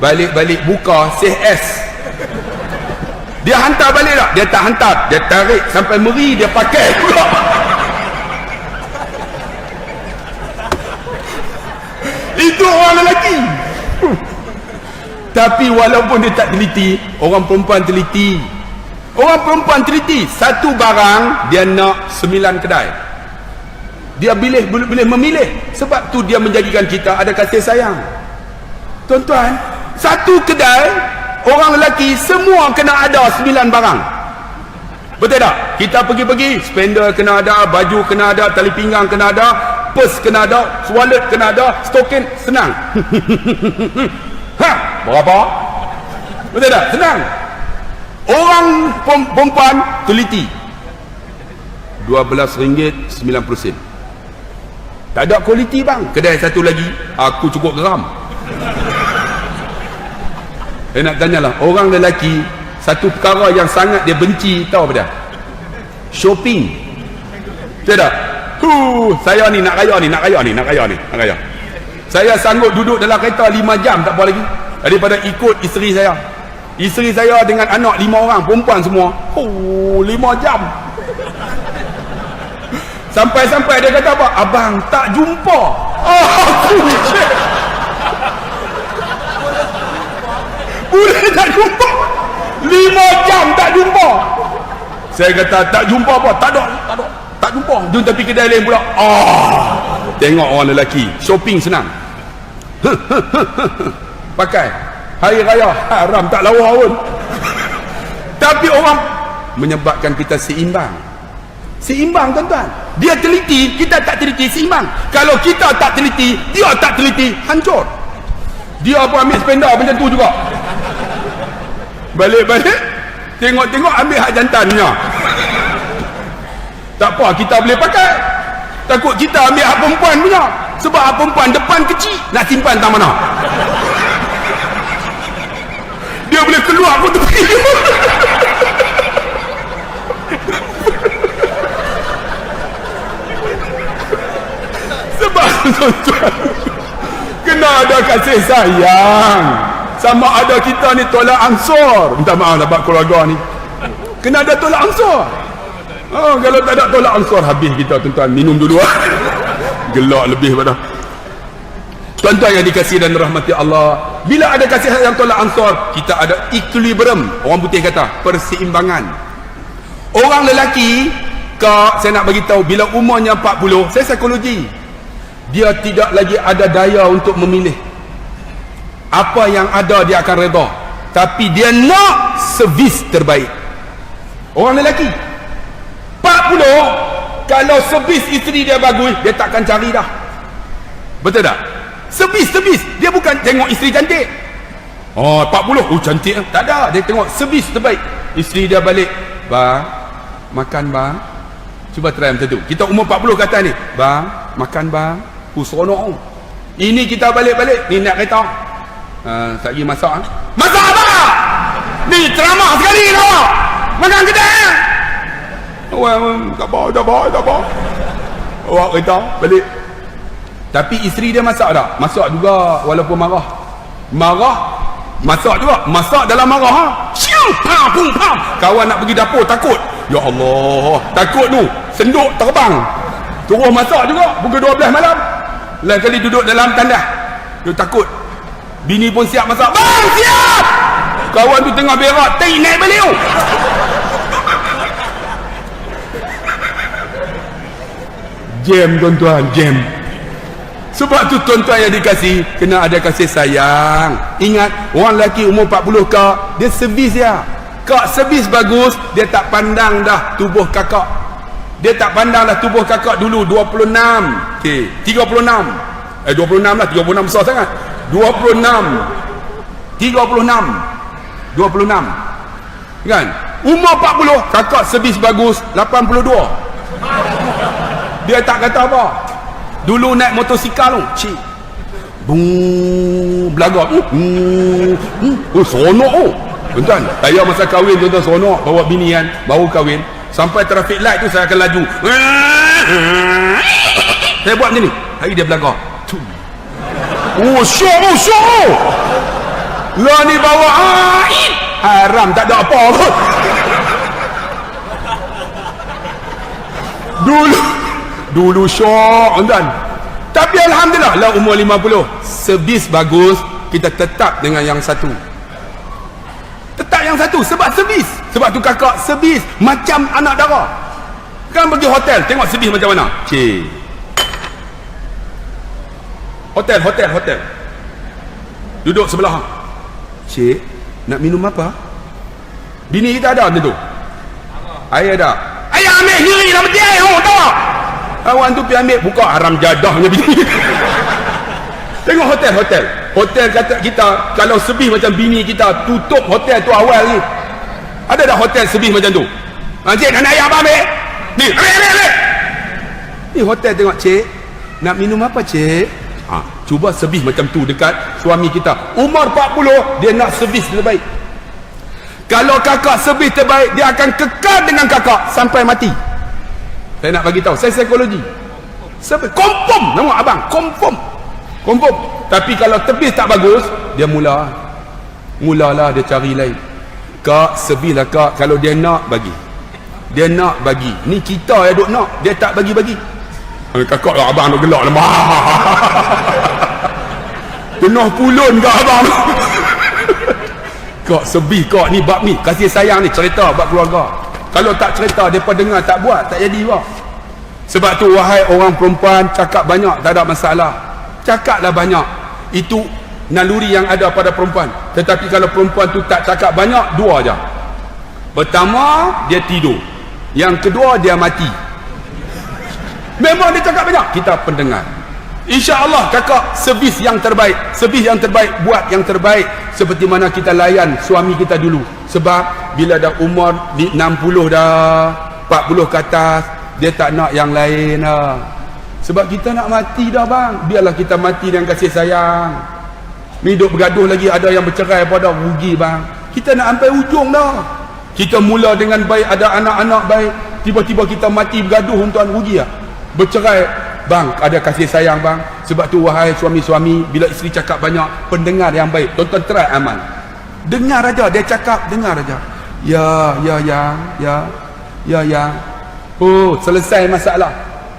Balik-balik buka CS. Dia hantar balik tak? Dia tak hantar. Dia tarik sampai meri, dia pakai pula. Itu orang lelaki. Tapi walaupun dia tak teliti, orang perempuan teliti. Orang perempuan teliti. Satu barang dia nak 9 kedai. Dia boleh memilih. Sebab tu dia menjadikan kita ada kasih sayang. Tuan-tuan, satu kedai orang lelaki semua kena ada 9 barang. Betul tak? Kita pergi-pergi, spender kena ada, baju kena ada, tali pinggang kena ada, purse kena ada, wallet kena ada, stokin senang. Berapa? Betul tak? Senang. Orang perempuan teliti. RM12.90. Tak ada kualiti bang. Kedai satu lagi, aku cukup geram. Saya nak tanyalah, orang lelaki satu perkara yang sangat dia benci, tahu apa dia? Shopping. Betul tak? Saya ni nak raya. Saya sanggup duduk dalam kereta 5 jam tak apa lagi daripada ikut isteri saya. Isteri saya dengan anak 5 orang, perempuan semua. 5 jam. Sampai-sampai dia kata apa? Abang tak jumpa. Boleh tak jumpa? 5 jam tak jumpa. Saya kata tak jumpa apa? Tak jumpa. Jom tapi kedai lain pula. Tengok orang lelaki shopping senang. Pakai hari raya haram tak lawa pun. Tapi orang menyebabkan kita seimbang. Seimbang tuan-tuan. Dia teliti, kita tak teliti, seimbang. Kalau kita tak teliti, dia tak teliti, hancur. Dia pun ambil spender macam tu juga. Balik-balik tengok-tengok ambil hak jantannya. Tak apa, kita boleh pakai. Takut kita ambil hak perempuan punya. Sebab hak perempuan depan kecil, nak simpan tak mana. Dia boleh keluar pun tepi. Sebab tuan-tuan, kena ada kasih sayang. Sama ada kita ni tolak ansur. Minta maaf lah bab keluarga ni. Kena ada tolak ansur. Kalau tak ada tolak ansur, habis kita tuan-tuan. Minum dulu. Gelak lebih pada. Tuan-tuan yang dikasihi dan rahmati Allah, bila ada kasih sayang tolak ansur, kita ada equilibrium. Orang putih kata perseimbangan. Orang lelaki, saya nak bagi tahu, bila umurnya 40, saya psikologi, dia tidak lagi ada daya untuk memilih. Apa yang ada dia akan redha. Tapi dia nak servis terbaik. Orang lelaki 40, kalau servis isteri dia bagus, dia takkan cari dah. Betul tak? Servis dia bukan tengok isteri cantik. Oh 40, oh cantik. Tak ada, dia tengok servis terbaik. Isteri dia balik, bang, makan bang. Cuba try macam tu. Kita umur 40 kata ni, bang, makan bang. Seronok. Ini kita balik-balik, ni nak kereta. Tak pergi masak. Masak apa? Ni ceramah sekali tau. Makan kedai. Tak apa. Awak kereta balik. Tapi isteri dia masak tak? Masak juga walaupun marah. Masak juga. Masak dalam marah. Siang, pam. Kawan nak pergi dapur takut. Ya Allah, takut tu. Senduk terbang. Turun masak juga pukul 12 malam. Lain kali duduk dalam tandas. Dia takut. Bini pun siap masak. Bang, siap! Kawan tu tengah berak, tai naik balik tu. Jam tuan-tuan, jam. Sebab tu tuan-tuan yang dikasih, kena ada kasih sayang. Ingat, orang lelaki umur 40 kak, dia servis dia. Kak servis bagus, dia tak pandang dah tubuh kakak. Dia tak pandang dah tubuh kakak dulu 26. Okey, 36. 26 lah, 36 besar sangat. 26. Kan? Umur 40, kakak servis bagus 82. Dia tak kata apa. Dulu naik motosikal tu, cik. Bung, belagak. Seronok tu. Tuan-tuan, saya masa kahwin tuan-tuan seronok bawa bini kan, baru kahwin. Sampai traffic light tu saya akan laju. Saya buat macam ni. Hari dia belagak. Syok. Lah ni bawa haram, tak ada apa pun. Dulu syok tuan. Tapi alhamdulillah lah umur 50, servis bagus, kita tetap dengan yang satu. Tetap yang satu sebab servis. Sebab tu kakak servis macam anak dara. Kan pergi hotel, tengok servis macam mana. Cik. Hotel. Duduk sebelah. Cik, nak minum apa? Bini kita ada macam tu. Air ada. Ayah ambil sendiri dalam peti air. Tahu tak? Kawan tu pergi ambil, buka haram jadahnya bini. Tengok hotel. Hotel kata kita, kalau servis macam bini kita, tutup hotel tu awal ni. Ada tak hotel servis macam tu? Cik, nak ayah apa ambil? Ni, ambil. Ni hotel tengok, cik. Nak minum apa, cik? Cuba servis macam tu dekat suami kita. Umur 40, dia nak servis terbaik. Kalau kakak servis terbaik, dia akan kekal dengan kakak sampai mati. Saya nak bagi tahu, saya psikologi. Confirm nama abang, confirm. Tapi kalau servis tak bagus, dia mulalah dia cari lain. Kak, servislah kak. Kalau dia nak bagi. Ni kita yang duk nak, dia tak bagi. Kakak lah abang duk gelak lemah. Penuh pulun ke abang. Kak servis kak ni bab ni, kasih sayang ni, cerita bab keluarga. Kalau tak cerita, mereka dengar tak buat, tak jadi apa. Sebab tu wahai orang perempuan, cakap banyak tak ada masalah. Cakaplah banyak. Itu naluri yang ada pada perempuan. Tetapi kalau perempuan tu tak cakap banyak, dua aja. Pertama, dia tidur. Yang kedua, dia mati. Memang dia cakap banyak, kita pendengar. InsyaAllah kakak servis yang terbaik. Buat yang terbaik. Seperti mana kita layan suami kita dulu. Sebab bila dah umur 60 dah, 40 ke atas, dia tak nak yang lain dah. Sebab kita nak mati dah bang. Biarlah kita mati dengan kasih sayang. Hidup bergaduh lagi, ada yang bercerai pada rugi bang. Kita nak sampai ujung dah. Kita mula dengan baik, ada anak-anak baik, tiba-tiba kita mati bergaduh, tuan, rugi lah. Bercerai bang, ada kasih sayang bang. Sebab tu wahai suami-suami, bila isteri cakap banyak, pendengar yang baik. Tonton try amal. Dengar aja dia cakap, dengar aja. Ya. Oh, selesai masalah.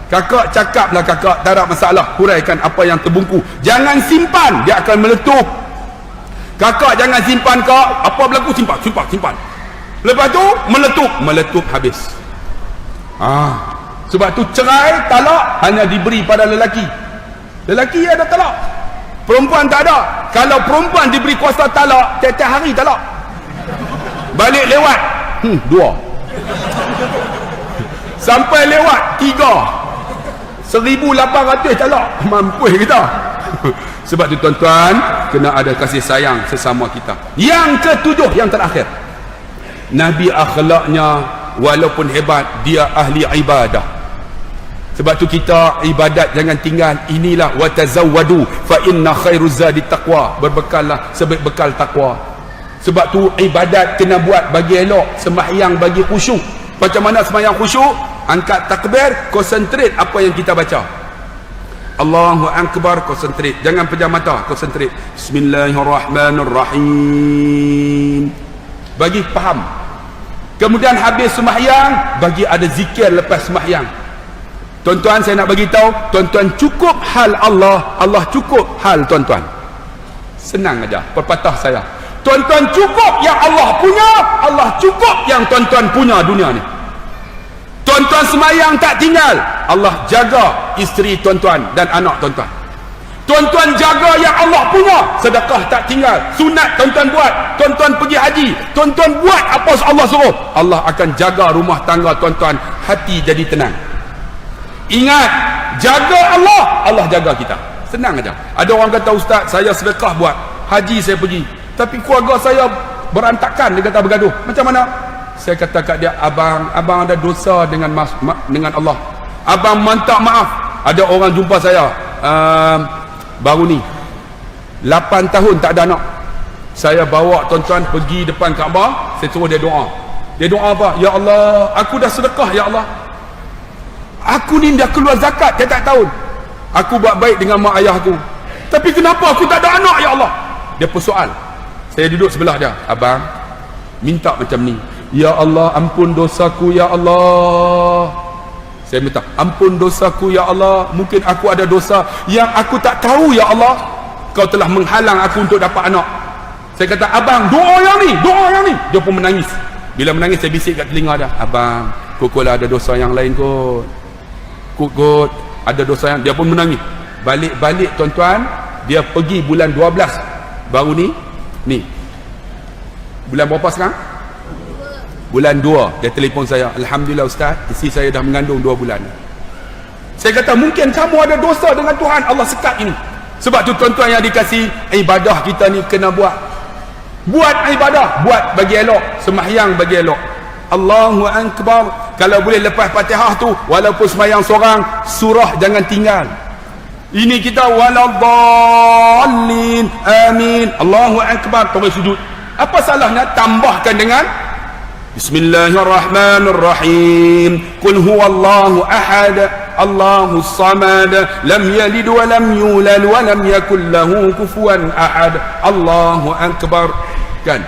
Kakak cakaplah kakak, tak ada masalah. Huraikan apa yang terbungku. Jangan simpan, dia akan meletup. Kakak jangan simpan kak, apa berlaku simpan. Lepas tu meletup habis. Sebab tu cerai, talak hanya diberi pada lelaki. Lelaki ada talak. Perempuan tak ada. Kalau perempuan diberi kuasa talak, tiap-tiap hari talak. Balik lewat 2. Sampai lewat 3. 1,800 talak. Mampu kita. Sebab tu tuan-tuan, kena ada kasih sayang sesama kita. Yang ketujuh, yang terakhir, Nabi akhlaknya walaupun hebat, dia ahli ibadah. Sebab tu kita ibadat jangan tinggal. Inilah watazawwadu fa inna khairuz zadi taqwa. Berbekallah sebaik bekal takwa. Sebab tu ibadat kena buat bagi elok, sembahyang bagi khusyuk. Macam mana sembahyang khusyuk? Angkat takbir, konsentrate apa yang kita baca. Allahu akbar, konsentrate. Jangan pejam mata, konsentrate. Bismillahirrahmanirrahim. Bagi faham. Kemudian habis sembahyang, bagi ada zikir lepas sembahyang. Tuan-tuan, saya nak bagi tahu, tuan-tuan cukup hal Allah, Allah cukup hal tuan-tuan. Senang aja, pepatah saya. Tuan-tuan cukup yang Allah punya, Allah cukup yang tuan-tuan punya dunia ni. Tuan-tuan semayang tak tinggal, Allah jaga isteri tuan-tuan dan anak tuan-tuan. Tuan-tuan jaga yang Allah punya, sedekah tak tinggal, sunat tuan-tuan buat, tuan-tuan pergi haji, tuan-tuan buat apa Allah suruh, Allah akan jaga rumah tangga tuan-tuan, hati jadi tenang. Ingat, jaga Allah, Allah jaga kita. Senang aja. Ada orang kata, ustaz, saya sedekah buat, haji saya pergi, tapi keluarga saya berantakan, dia kata bergaduh. Macam mana? Saya kata kat dia, abang ada dosa dengan Allah. Abang minta maaf. Ada orang jumpa saya baru ni 8 tahun tak ada anak. Saya bawa tuan-tuan pergi depan Kaabah, saya suruh dia doa. Dia doa apa? Ya Allah, aku dah sedekah ya Allah. Aku ni dah keluar zakat tiap tahun. Aku buat baik dengan mak ayah aku. Tapi kenapa aku tak ada anak ya Allah? Dia persoal. Saya duduk sebelah dia. Abang, minta macam ni. Ya Allah, ampun dosaku ya Allah. Saya minta, ampun dosaku ya Allah. Mungkin aku ada dosa yang aku tak tahu ya Allah. Kau telah menghalang aku untuk dapat anak. Saya kata, abang, doa yang ni, doa yang ni. Dia pun menangis. Bila menangis, saya bisik kat telinga dia. Abang, kukulah ada dosa yang lain kot. Kukut, ada dosa yang... Dia pun menangis. Balik-balik tuan-tuan, dia pergi bulan 12. Baru ni, bulan berapa sekarang? Bulan 2, dia telefon saya. Alhamdulillah ustaz, isteri saya dah mengandung 2 bulan. Saya kata, mungkin kamu ada dosa dengan Tuhan, Allah sekat ini. Sebab tu tuan-tuan yang dikasih, ibadah kita ni kena buat. Buat ibadah, buat bagi elok, sembahyang bagi elok. Allahu akbar. Kalau boleh lepas Fatihah tu, walaupun sembahyang seorang, surah jangan tinggal. Ini kita waladdallin, amin, Allahu akbar, terus sujud. Apa salahnya tambahkan dengan Bismillahirrahmanirrahim. Qul huwallahu ahad, Allahus samad, lam yalid wa lam yulad wa lam yakul lahu kufuwan ahad. Allahu akbar. Kan?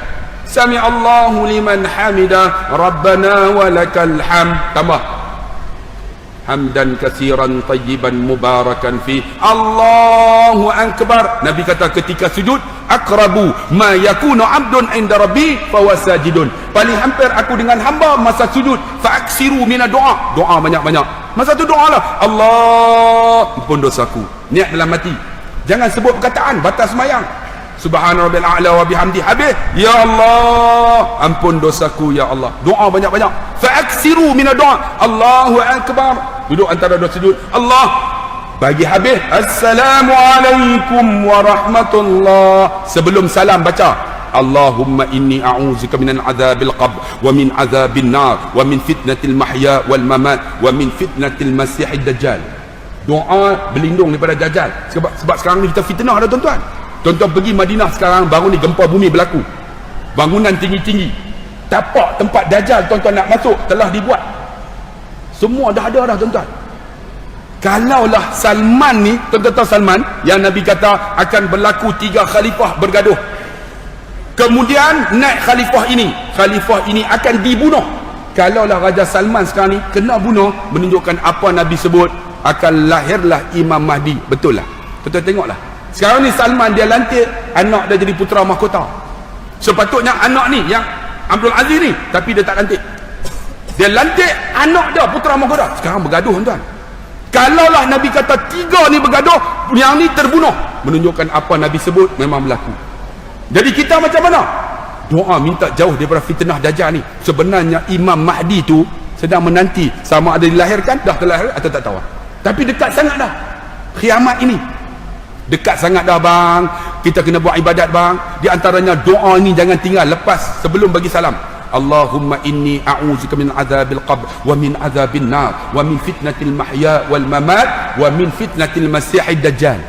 Sami Allahu liman hamidah, Rabbana walakal hamd. Tambah. Hamdan katsiran tayyiban mubarakan fi. Allahu akbar. Nabi kata ketika sujud, aqrabu ma yakunu 'abdun 'inda rabbi fa wasajidun. Paling hampir aku dengan hamba masa sujud. Fa aksiru mina doa. Doa banyak-banyak. Masa tu doalah, Allah ampun dosaku. Niat dalam hati. Jangan sebut perkataan batas sembahyang. Subhana rabbil a'la wa bihamdi. Habis, ya Allah ampun dosaku ya Allah. Doa banyak-banyak. Fa aksiru mina doa. Allahu akbar. Duduk antara dua sujud, Allah bagi habis, Assalamualaikum warahmatullah. Sebelum salam baca, Allahumma inni a'udzika minal azabil qabr wa min azabin nar wa min fitnatil mahya wal mamat wa min fitnatil masiihid dajjal. Doa berlindung daripada dajjal. Sebab sekarang ni kita fitnah dah tuan-tuan. Tuan-tuan pergi Madinah sekarang, baru ni gempa bumi berlaku. Bangunan tinggi-tinggi. Tapak tempat dajjal tuan-tuan nak masuk telah dibuat. Semua dah ada dah tuan-tuan. Kalaulah Salman ni, tuan-tuan tahu Salman yang Nabi kata akan berlaku 3 khalifah bergaduh. Kemudian naik khalifah ini akan dibunuh. Kalaulah Raja Salman sekarang ni kena bunuh, menunjukkan apa Nabi sebut, akan lahirlah Imam Mahdi. Betul lah. Tuan-tuan tengoklah. Sekarang ni Salman dia lantik, anak dia jadi putera mahkota. Sepatutnya anak ni yang Abdul Aziz ni, tapi dia tak lantik. Dia lantik anak dia putera mahkota. Sekarang bergaduh tuan-tuan. Kalaulah Nabi kata 3 ni bergaduh, yang ni terbunuh, menunjukkan apa Nabi sebut memang berlaku. Jadi kita macam mana? Doa minta jauh daripada fitnah Dajjal ni. Sebenarnya Imam Mahdi tu sedang menanti sama ada dilahirkan, dah terlahir atau tak tahu. Tapi dekat sangat dah kiamat ini. Dekat sangat dah bang. Kita kena buat ibadat bang. Di antaranya doa ni jangan tinggal lepas sebelum bagi salam. Allahumma inni a'udzubika min azabil qabr wa min azabin nar wa min fitnatil mahya wal mamat wa min fitnatil masiihid dajjal.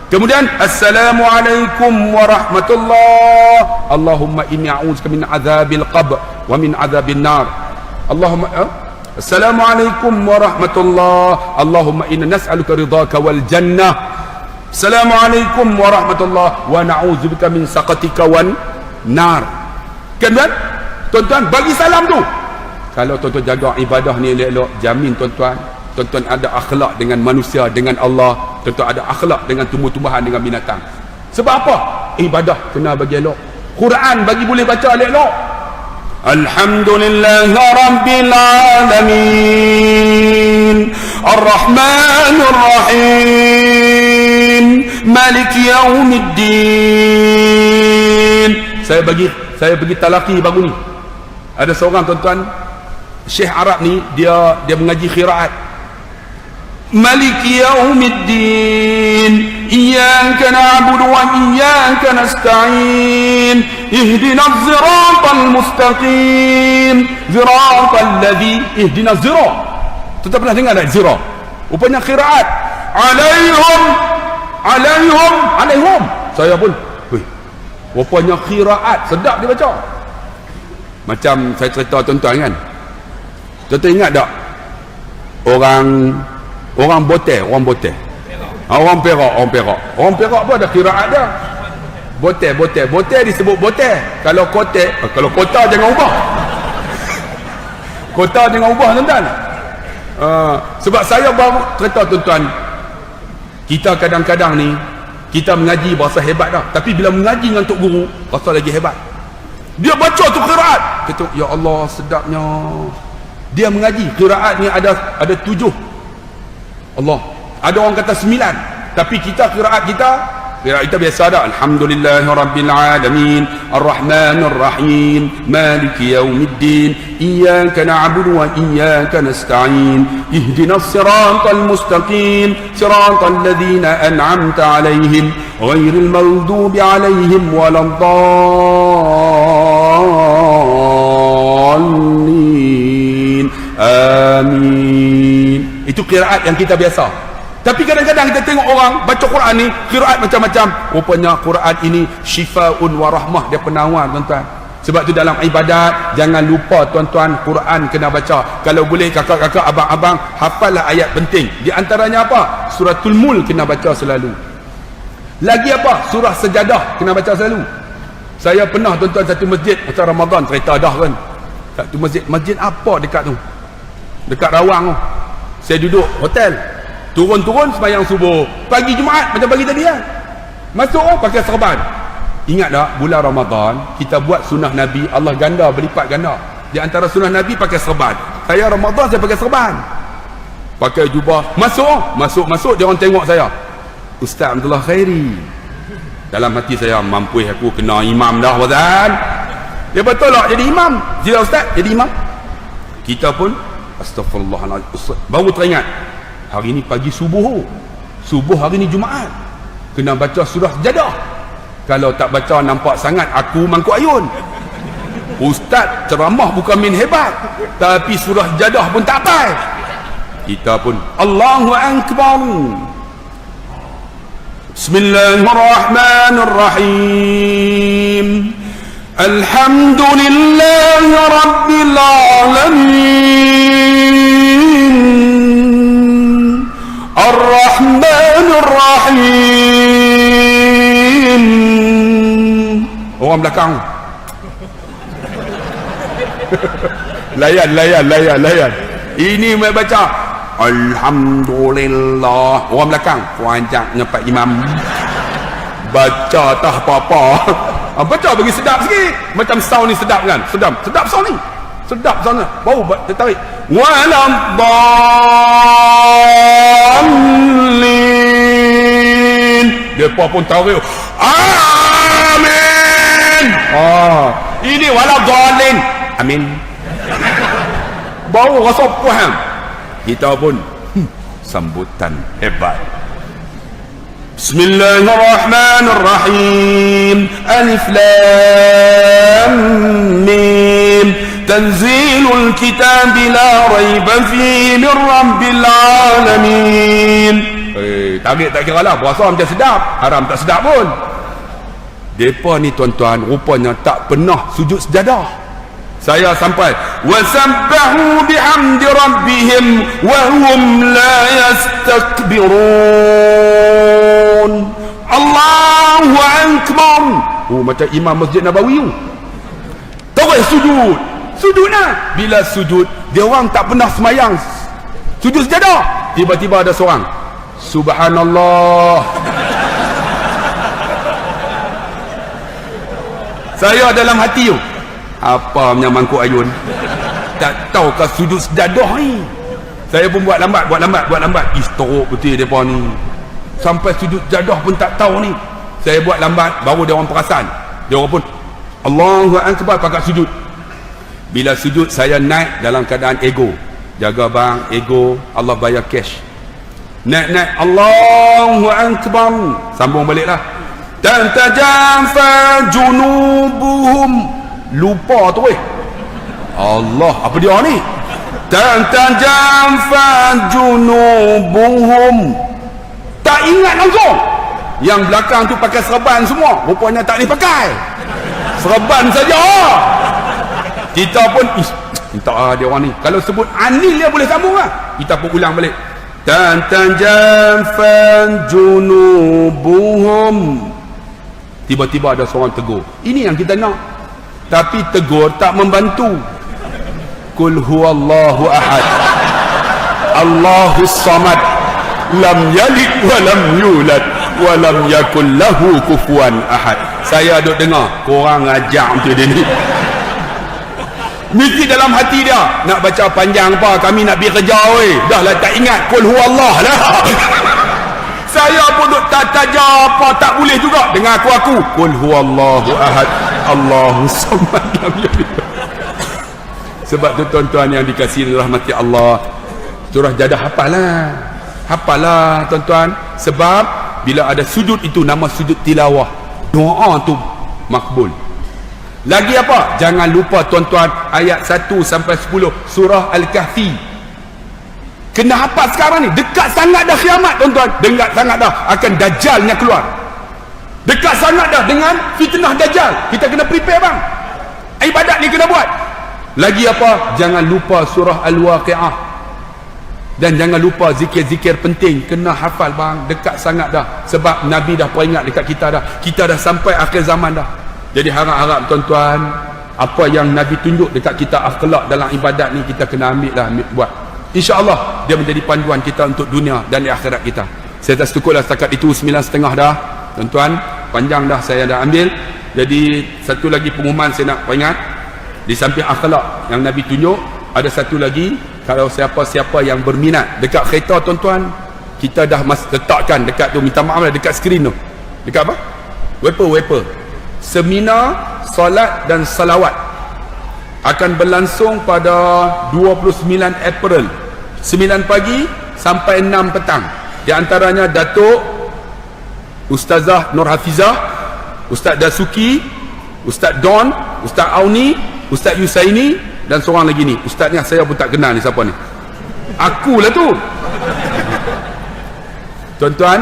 Kemudian assalamualaikum warahmatullah. Allahumma inni a'udzubika min azabil qabr wa min azabin nar. Allahumma assalamualaikum warahmatullah. Allahumma inna nas'aluka ridhaka wal jannah. Assalamualaikum warahmatullah wa na'udzubika min saqatika wan nar. Kemudian tuan-tuan bagi salam tu. Kalau tuan-tuan jaga ibadah ni elok-elok, jamin tuan-tuan ada akhlak dengan manusia, dengan Allah. Tuan-tuan ada akhlak dengan tumbuh-tumbuhan, dengan binatang. Sebab apa? Ibadah kena bagi elok. Quran bagi boleh baca elok-elok. Alhamdulillah Rabbil Alamin Ar-Rahmanur Rahim Maliki Yawmiddin. Saya bagi talaki baru ni. Ada seorang tuan-tuan Syekh Arab ni, dia mengaji qiraat. Maliki Yawmiddin Iyyaka na'budu wa iyyaka nasta'in Ihdinas siratal mustaqim Siratal ladzi ihdinas sirat. Tuan pernah dengar tak sirat? Rupanya qiraat. Alaihim. Saya pun rupanya qiraat sedap dia baca. Macam saya cerita tuan-tuan kan. Tuan-tuan ingat tak? Orang botek. Orang Perak apa ada qiraat dia. Botek disebut botek. Kalau kota jangan ubah. Kota jangan ubah tuan-tuan. Sebab saya baru cerita tuan-tuan, kita kadang-kadang ni kita mengaji berasa hebat dah, tapi bila mengaji dengan tok guru rasa lagi hebat. Dia baca tu qiraat, kata ya Allah sedapnya. Dia mengaji qiraat ni ada 7. Allah. Ada orang kata 9. Tapi qiraat kita biasa dah. Alhamdulillahirabbil alamin arrahmanir rahim maliki yaumiddin iyyaka na'budu wa iyyaka nasta'in ihdinas siratal mustaqim siratal ladzina an'amta 'alaihim ghairil maghdubi 'alaihim waladdallin. Amin. Itu qiraat yang kita biasa. Tapi kadang-kadang kita tengok orang baca Quran ni qiraat macam-macam. Rupanya Quran ini syifaun wa rahmah, dia penawar tuan-tuan. Sebab tu dalam ibadat jangan lupa tuan-tuan, Quran kena baca. Kalau boleh kakak-kakak, abang-abang, hafallah ayat penting. Di antaranya apa? Suratul Mulk kena baca selalu. Lagi apa? Surah Sejadah kena baca selalu. Saya pernah tuan-tuan satu masjid masa Ramadan, cerita dah kan. Satu masjid apa dekat tu? Dekat Rawang tu. Saya duduk hotel. Turun-turun sembahyang subuh. Pagi Jumaat macam pagi tadi kan. Masuk pakai serban. Ingat tak bulan Ramadan kita buat sunnah Nabi, Allah ganda berlipat ganda. Di antara sunnah Nabi pakai serban. Saya Ramadan saya pakai serban. Pakai jubah. Masuk dia orang tengok saya. Ustaz Abdullah Khairi. Dalam hati saya, mampu aku kena imam dah wazan. Dia betul tak jadi imam? Sila ustaz jadi imam. Kita pun astagfirullahaladzim. Baru teringat hari ni pagi subuh hari ni Jumaat kena baca surah Sejadah. Kalau tak baca nampak sangat aku mangkuk ayun. Ustaz ceramah bukan main hebat, tapi surah Sejadah pun tak hafal. Kita pun Allahu Akbar. Bismillahirrahmanirrahim. Alhamdulillahi Rabbil Alamin Ar-Rahmanir Rahim. Orang belakang layan. Ini mai baca Alhamdulillah. Orang belakang panjang ngepak imam. Baca tak apa-apa. Baca bagi sedap sikit. Macam sound ni sedap kan? Sedap sound ni. sedap sangat, bau tertarik. Waladdallin, depa pun tarik, amin. Ini waladdallin, amin. Bau rasa puas. Kita pun sambutan hebat. Bismillahirrahmanirrahim. Alif Lam Mim. Tanzilul kitab la raiba fihi min rabbil alamin. Tarik tak kira lah, puasa macam sedap, haram tak sedap pun. Depa ni tuan-tuan rupanya tak pernah sujud sejadah. Saya sampai wasabbahu bihamdi rabbihim wa hum la yastakbirun. Allahu akbar. Macam imam Masjid Nabawi tu. Terus sujud. Sujudlah. Bila sujud, dia orang tak pernah semayang sujud sejadah. Tiba-tiba ada seorang, subhanallah. Saya dalam hati tu, apa punya mangkuk ayun, tak tahukah sujud sejadah ni. Saya pun buat lambat. Teruk betul mereka ni, sampai sujud sejadah pun tak tahu ni. Saya buat lambat, baru dia orang perasan. Dia orang pun Allahu akbar pakat sujud. Bila sujud, saya naik dalam keadaan ego, jaga bang, ego, Allah bayar cash. Naik Allahu akbar, sambung baliklah. Tantajafa junubuhum, lupa tu Allah, apa dia ni? Tantajafa junubuhum, tak ingat langsung. Yang belakang tu pakai serban semua, rupanya tak ni pakai serban saja. Kita pun minta dia orang ni, kalau sebut anil dia boleh sambung lah. Kita pun ulang balik. Tantajafa junubuhum. Tiba-tiba ada seorang tegur. Ini yang kita nak. Tapi tegur tak membantu. Qul huwallahu ahad, Allahus samad, lam yalid wa lam yulad wa lam yakul lahu kufuwan ahad. Saya duk dengar korang ajar untuk dia ni. Mesti dalam hati dia nak baca panjang apa, kami nak pergi kerja weh. Dah lah tak ingat qul huwallah lah. Saya pun duk taja apa tak boleh juga. Dengar aku qul huwallahu ahad, Allahus samad, lam yalid. Sebab tu tuan-tuan yang dikasihi rahmati Allah, surah Jadah hafalah tuan-tuan. Sebab bila ada sujud itu nama sujud tilawah, doa tu makbul. Lagi apa? Jangan lupa tuan-tuan ayat 1 sampai 10 surah Al-Kahfi. Kena hafal sekarang ni. Dekat sangat dah kiamat tuan-tuan. Dekat sangat dah akan Dajjalnya keluar. Dekat sangat dah dengan fitnah Dajjal. Kita kena prepare bang. Ibadat ni kena buat. Lagi apa? Jangan lupa surah Al-Waqi'ah. Dan jangan lupa zikir-zikir penting. Kena hafal bang. Dekat sangat dah. Sebab Nabi dah peringat dekat kita dah. Kita dah sampai akhir zaman dah. Jadi harap-harap tuan-tuan, apa yang Nabi tunjuk dekat kita akhlak dalam ibadat ni, kita kena ambil lah, buat. InsyaAllah dia menjadi panduan kita untuk dunia dan di akhirat kita. Saya tak cukuplah setakat itu, 9.30 dah tuan-tuan, panjang dah saya dah ambil. Jadi satu lagi pengumuman saya nak peringat. Di samping akhlak yang Nabi tunjuk, ada satu lagi. Kalau siapa-siapa yang berminat dekat kereta tuan-tuan, kita dah letakkan dekat tu, minta maaf lah, dekat skrin tu. Dekat apa? Wiper. Seminar solat dan salawat akan berlangsung pada 29 April 9 pagi sampai 6 petang. Di antaranya Datuk Ustazah Nur Hafizah, Ustaz Dasuki, Ustaz Don, Ustaz Auni, Ustaz Yusaini, dan seorang lagi ni. Ustaz ni saya pun tak kenal ni siapa ni. Akulah tu. Tuan-tuan,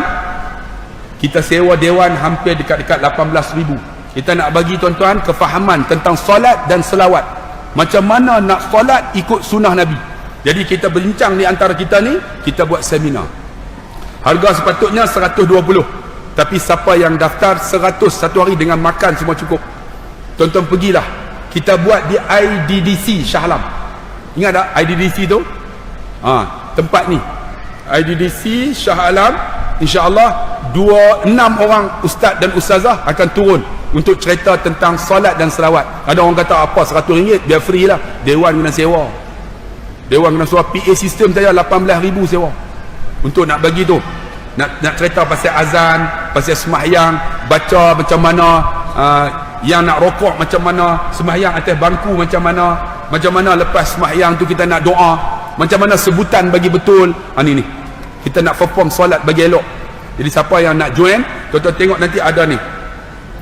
kita sewa dewan hampir dekat-dekat 18,000. Kita nak bagi tuan-tuan kefahaman tentang solat dan selawat. Macam mana nak solat ikut sunnah Nabi. Jadi kita berbincang di antara kita ni, kita buat seminar. Harga sepatutnya 120. Tapi siapa yang daftar 100 satu hari dengan makan semua cukup. Tuan-tuan pergilah. Kita buat di IDDC Shah Alam. Ingat tak IDDC tu? Tempat ni. IDDC Shah Alam. InsyaAllah 6 orang ustaz dan ustazah akan turun untuk cerita tentang solat dan selawat. Ada orang kata apa RM100 biar free lah, dewan kena sewa, dewan kena sewa PA sistem saya 18,000 sewa untuk nak bagi tu, nak cerita pasal azan, pasal sembahyang, baca macam mana, yang nak rokok macam mana, sembahyang atas bangku macam mana lepas sembahyang tu kita nak doa, macam mana sebutan bagi betul. Ni kita nak perform solat bagi elok. Jadi siapa yang nak join, tuan-tuan tengok nanti ada ni,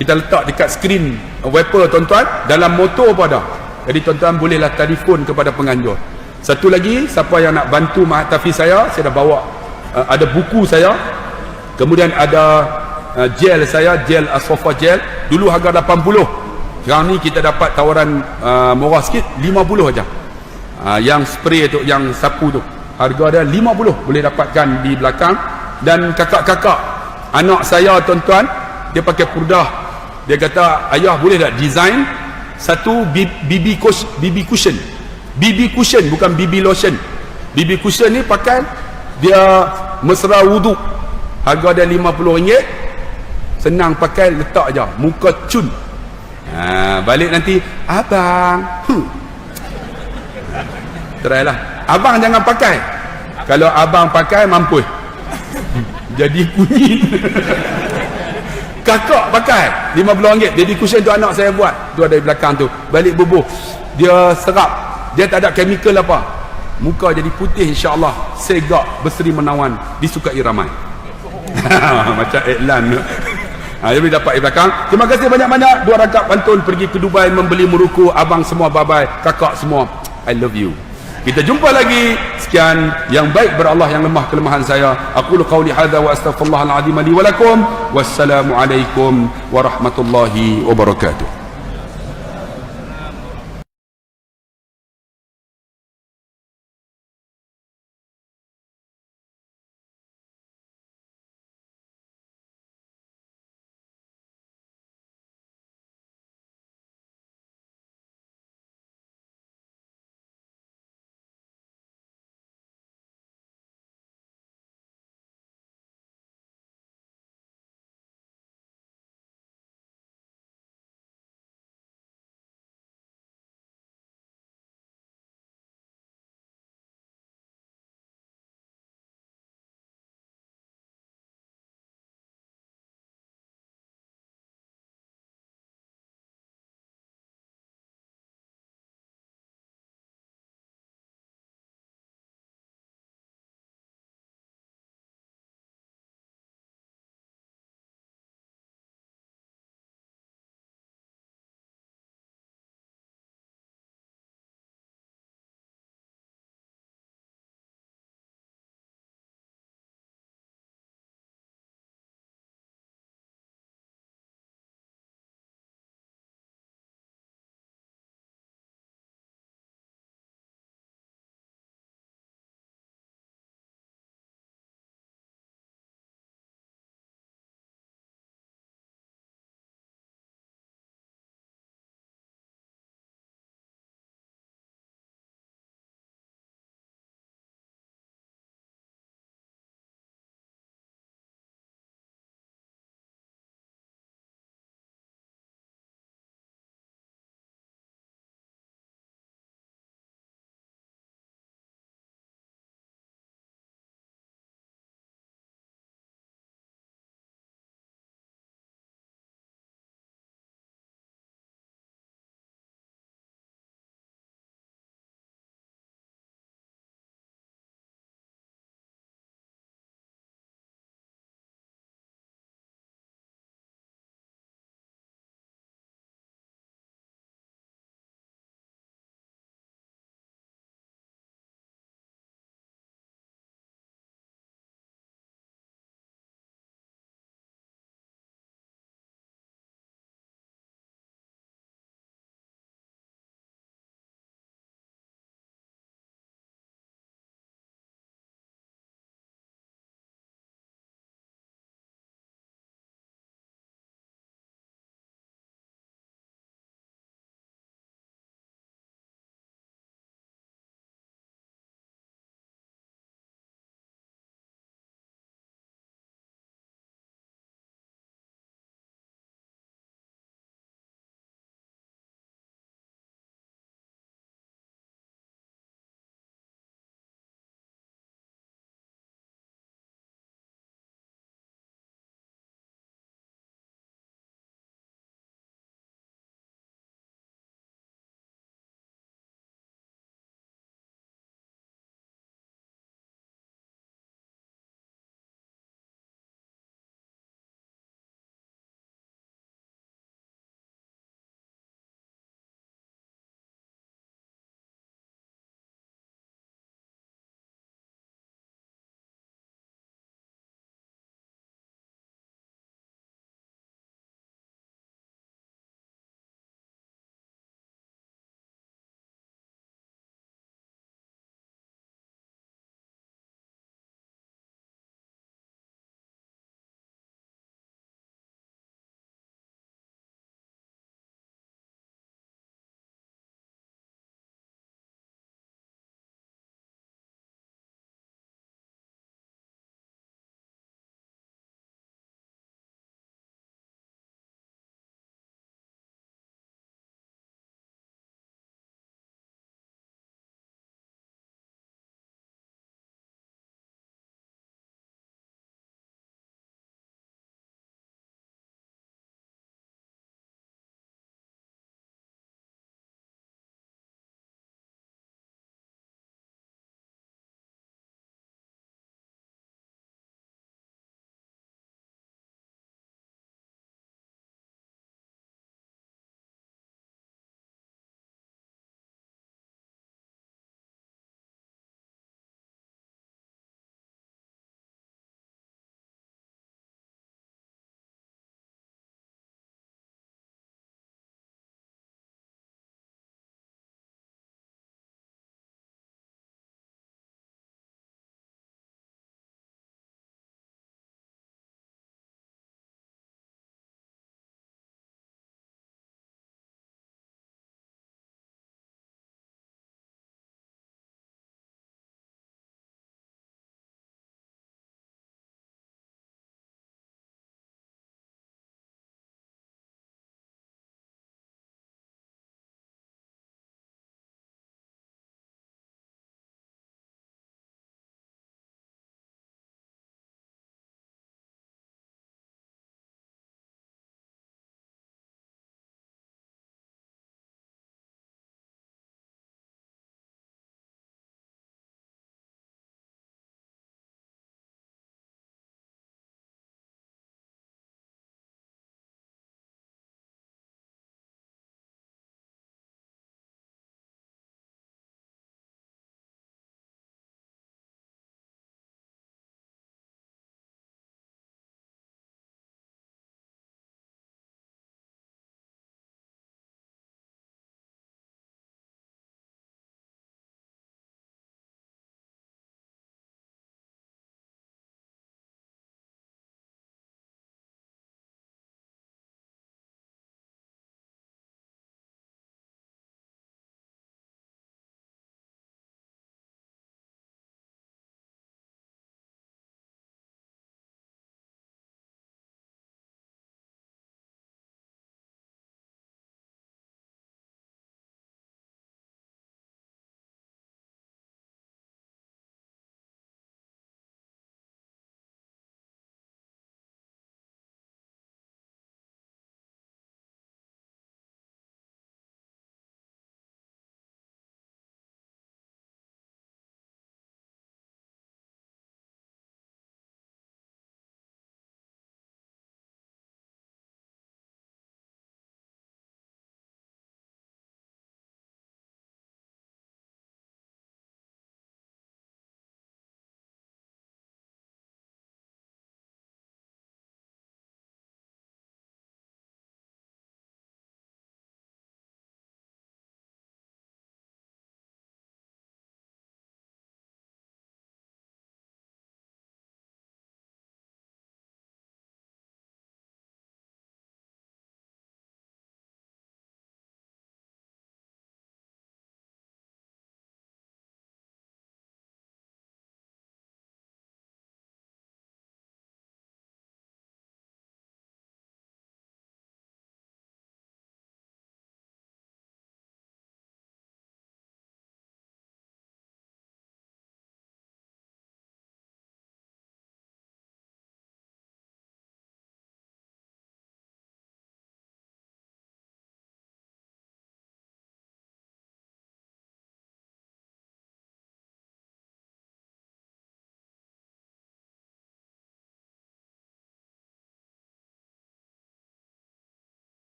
kita letak dekat skrin wiper tuan-tuan, dalam motor pun ada. Jadi tuan-tuan bolehlah telefon kepada penganjur. Satu lagi, siapa yang nak bantu mahatafiz saya dah bawa ada buku saya, kemudian ada gel saya, gel Sofa gel, dulu harga 80, sekarang ni kita dapat tawaran murah sikit, 50 aja. Yang spray tu, yang sapu tu, harga dia 50, boleh dapatkan di belakang. Dan kakak-kakak anak saya tuan-tuan, dia pakai purdah, dia kata ayah boleh tak design satu BB cushion, BB cushion bukan BB lotion. BB cushion ni pakai dia mesra wudu, harga dia RM50, senang pakai, letak je muka cun. Balik nanti abang try lah, abang jangan pakai, kalau abang pakai mampus jadi kunyit. Kakak pakai RM50, baby cushion tu anak saya buat, tu ada di belakang tu, balik bubuh dia serap, dia tak ada chemical apa, muka jadi putih insya-Allah, segak, berseri menawan, disukai ramai. Macam iklan. Jadi dapat di belakang. Terima kasih banyak-banyak. 2 rakaat pantun pergi ke Dubai membeli meruku, abang semua bye-bye, kakak semua I love you. Kita jumpa lagi. Sekian, yang baik berallah, yang lemah kelemahan saya. Aqulu qawli hadza wa astaghfirullahal azim li wa lakum. Wassalamu alaikum warahmatullahi wabarakatuh.